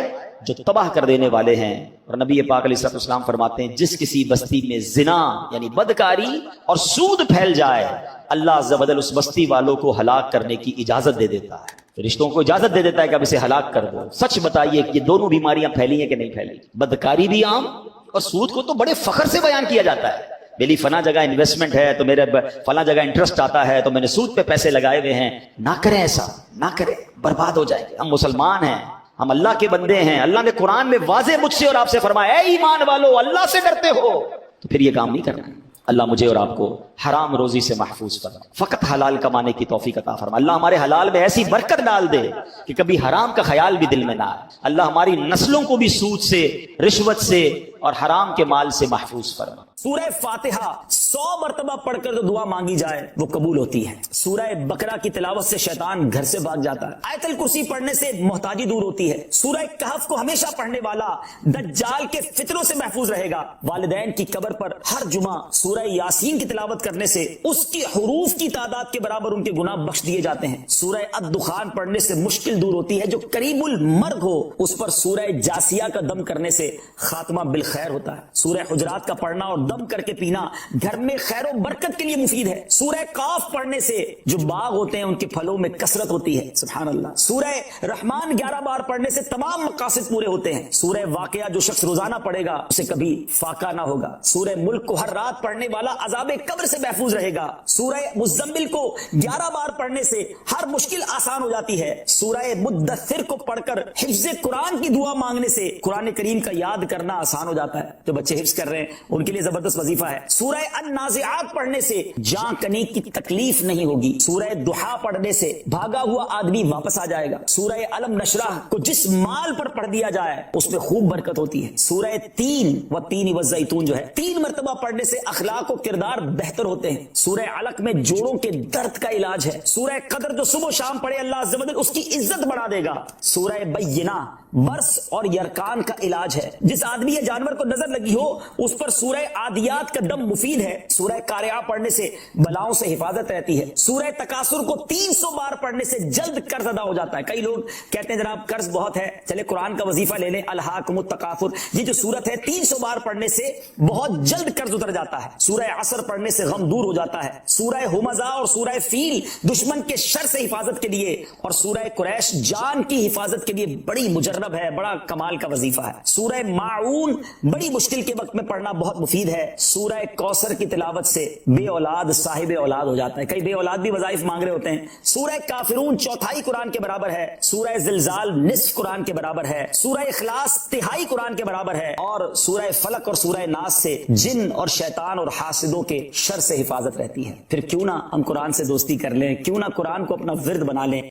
جو تباہ کر دینے والے ہیں۔ اور نبی پاک علیہ الصلوۃ والسلام فرماتے ہیں جس کسی بستی میں زنا یعنی بدکاری اور سود پھیل جائے اللہ عز و جل اس بستی والوں کو ہلاک کرنے کی اجازت دے دیتا ہے، رشتوں کو اجازت دے دیتا ہے کہ اب اسے ہلاک کر دو۔ سچ بتائیے کہ یہ دونوں بیماریاں پھیلی ہیں کہ نہیں پھیلی؟ بدکاری بھی عام اور سود کو تو بڑے فخر سے بیان کیا جاتا ہے، میری فلاں جگہ انویسٹمنٹ ہے تو میرے فلاں جگہ انٹرسٹ آتا ہے تو میں نے سود پہ پیسے لگائے ہوئے ہیں۔ نہ کریں ایسا، نہ کریں، برباد ہو جائیں گے۔ ہم مسلمان ہیں، ہم اللہ کے بندے ہیں، اللہ نے قرآن میں واضح مجھ سے اور آپ سے فرمایا اے ایمان والو اللہ سے ڈرتے ہو، تو پھر یہ کام نہیں کرنا۔ اللہ مجھے اور آپ کو حرام روزی سے محفوظ فرمائے، فقط حلال کمانے کی توفیق عطا فرمائے۔ اللہ ہمارے حلال میں ایسی برکت ڈال دے کہ کبھی حرام کا خیال بھی دل میں نہ آئے۔ اللہ ہماری نسلوں کو بھی سود سے، رشوت سے اور حرام کے مال سے محفوظ فرمائے۔ سورہ فاتحہ 100 مرتبہ پڑھ کر جو دعا مانگی جائے وہ قبول ہوتی ہے۔ سورہ بقرہ کی تلاوت سے شیطان گھر سے بھاگ جاتا ہے۔ آیت الکرسی پڑھنے سے محتاجی دور ہوتی ہے۔ سورہ کہف کو ہمیشہ پڑھنے والا دجال کے فتنوں سے محفوظ رہے گا۔ والدین کی قبر پر ہر جمعہ سورہ یاسین کی تلاوت کرنے سے اس کی حروف کی تعداد کے برابر ان کے گناہ بخش دیے جاتے ہیں۔ سورہ الدخان پڑھنے سے مشکل دور ہوتی ہے۔ جو قریب المرگ ہو اس پر سورہ جاسیہ کا دم کرنے سے خاتمہ بالخیر ہوتا ہے۔ سورہ حجرات کا پڑھنا اور دم کر کے پینا گھر میں خیر و برکت کے لیے مفید ہے۔ سورہ قاف پڑھنے سے جو باغ ہوتے ہیں ان کے پھلوں میں کثرت ہوتی ہے، سبحان اللہ۔ سورہ رحمان 11 بار پڑھنے سے تمام مقاصد پورے ہوتے ہیں۔ سورہ واقعہ جو شخص روزانہ پڑھے گا اسے کبھی فاقہ نہ ہوگا۔ سورہ ملک کو ہر رات پڑھنے والا عذاب قبر سے محفوظ رہے گا۔ سورہ مزمل کو 11 بار پڑھنے سے ہر مشکل آسان ہو جاتی ہے۔ سورہ مدثر کو پڑھ کر حفظ قرآن کی دعا مانگنے سے قرآن کریم کا یاد کرنا آسان ہو جاتا ہے۔ جاتا ہے. جو بچے حفظ کر رہے ہیں ان کے لیے زبردست وظیفہ ہے. سورہ النازعات پڑھنے سے جان کنی کی تکلیف نہیں ہوگی. سورہ دحا پڑھنے سے بھاگا ہوا آدمی واپس آ جائے گا. سورہ علم نشرح کو جس مال پر پڑھ دیا جائے اس میں خوب برکت ہوتی ہے. سورہ تین والتین والزیتون جو ہے 3 مرتبہ پڑھنے سے اخلاق و کردار بہتر ہوتے ہیں. سورہ علق میں جوڑوں کے درد کا علاج ہے. سورہ قدر جو صبح و شام پڑھے اللہ عز و جل اس کی عزت بڑھا دے گا. سورہ بینہ برس اور یرکان کا علاج ہے. جس آدمی یا جانور کو نظر لگی ہو اس پر سورہ عادیات کا دم مفید ہے. سورہ قارعہ پڑھنے سے بلاؤں سے حفاظت رہتی ہے. سورہ تکاثر کو 300 بار پڑھنے سے جلد قرض ادا ہو جاتا ہے. کئی لوگ کہتے ہیں جناب قرض بہت ہے, چلے قرآن کا وظیفہ لے لیں. الہاکم التکاثر یہ جو سورت ہے 300 بار پڑھنے سے بہت جلد قرض اتر جاتا ہے. سورہ عصر پڑھنے سے غم دور ہو جاتا ہے. سورہ ہمزہ اور سورہ فیل دشمن کے شر سے حفاظت کے لیے, اور سورہ قریش جان کی حفاظت کے لیے بڑی مجرب ہے, بڑا کمال کا وظیفہ ہے. سورہ ماعون بڑی مشکل کے وقت میں پڑھنا بہت مفید ہے. سورہ کوثر کی تلاوت سے بے اولاد صاحب اولاد ہو جاتا ہے. کئی بے اولاد بھی وظائف مانگ رہے ہوتے ہیں. سورہ کافرون 1/4 قرآن کے برابر ہے. سورہ زلزال نصف قرآن کے برابر ہے. سورہ اخلاص 1/3 قرآن کے برابر ہے. اور سورہ فلق اور سورہ ناس سے جن اور شیطان اور حاسدوں کے شر سے حفاظت رہتی ہے. پھر کیوں نہ ہم قرآن سے دوستی کر لیں, کیوں نہ قرآن کو اپنا ورد بنا لیں.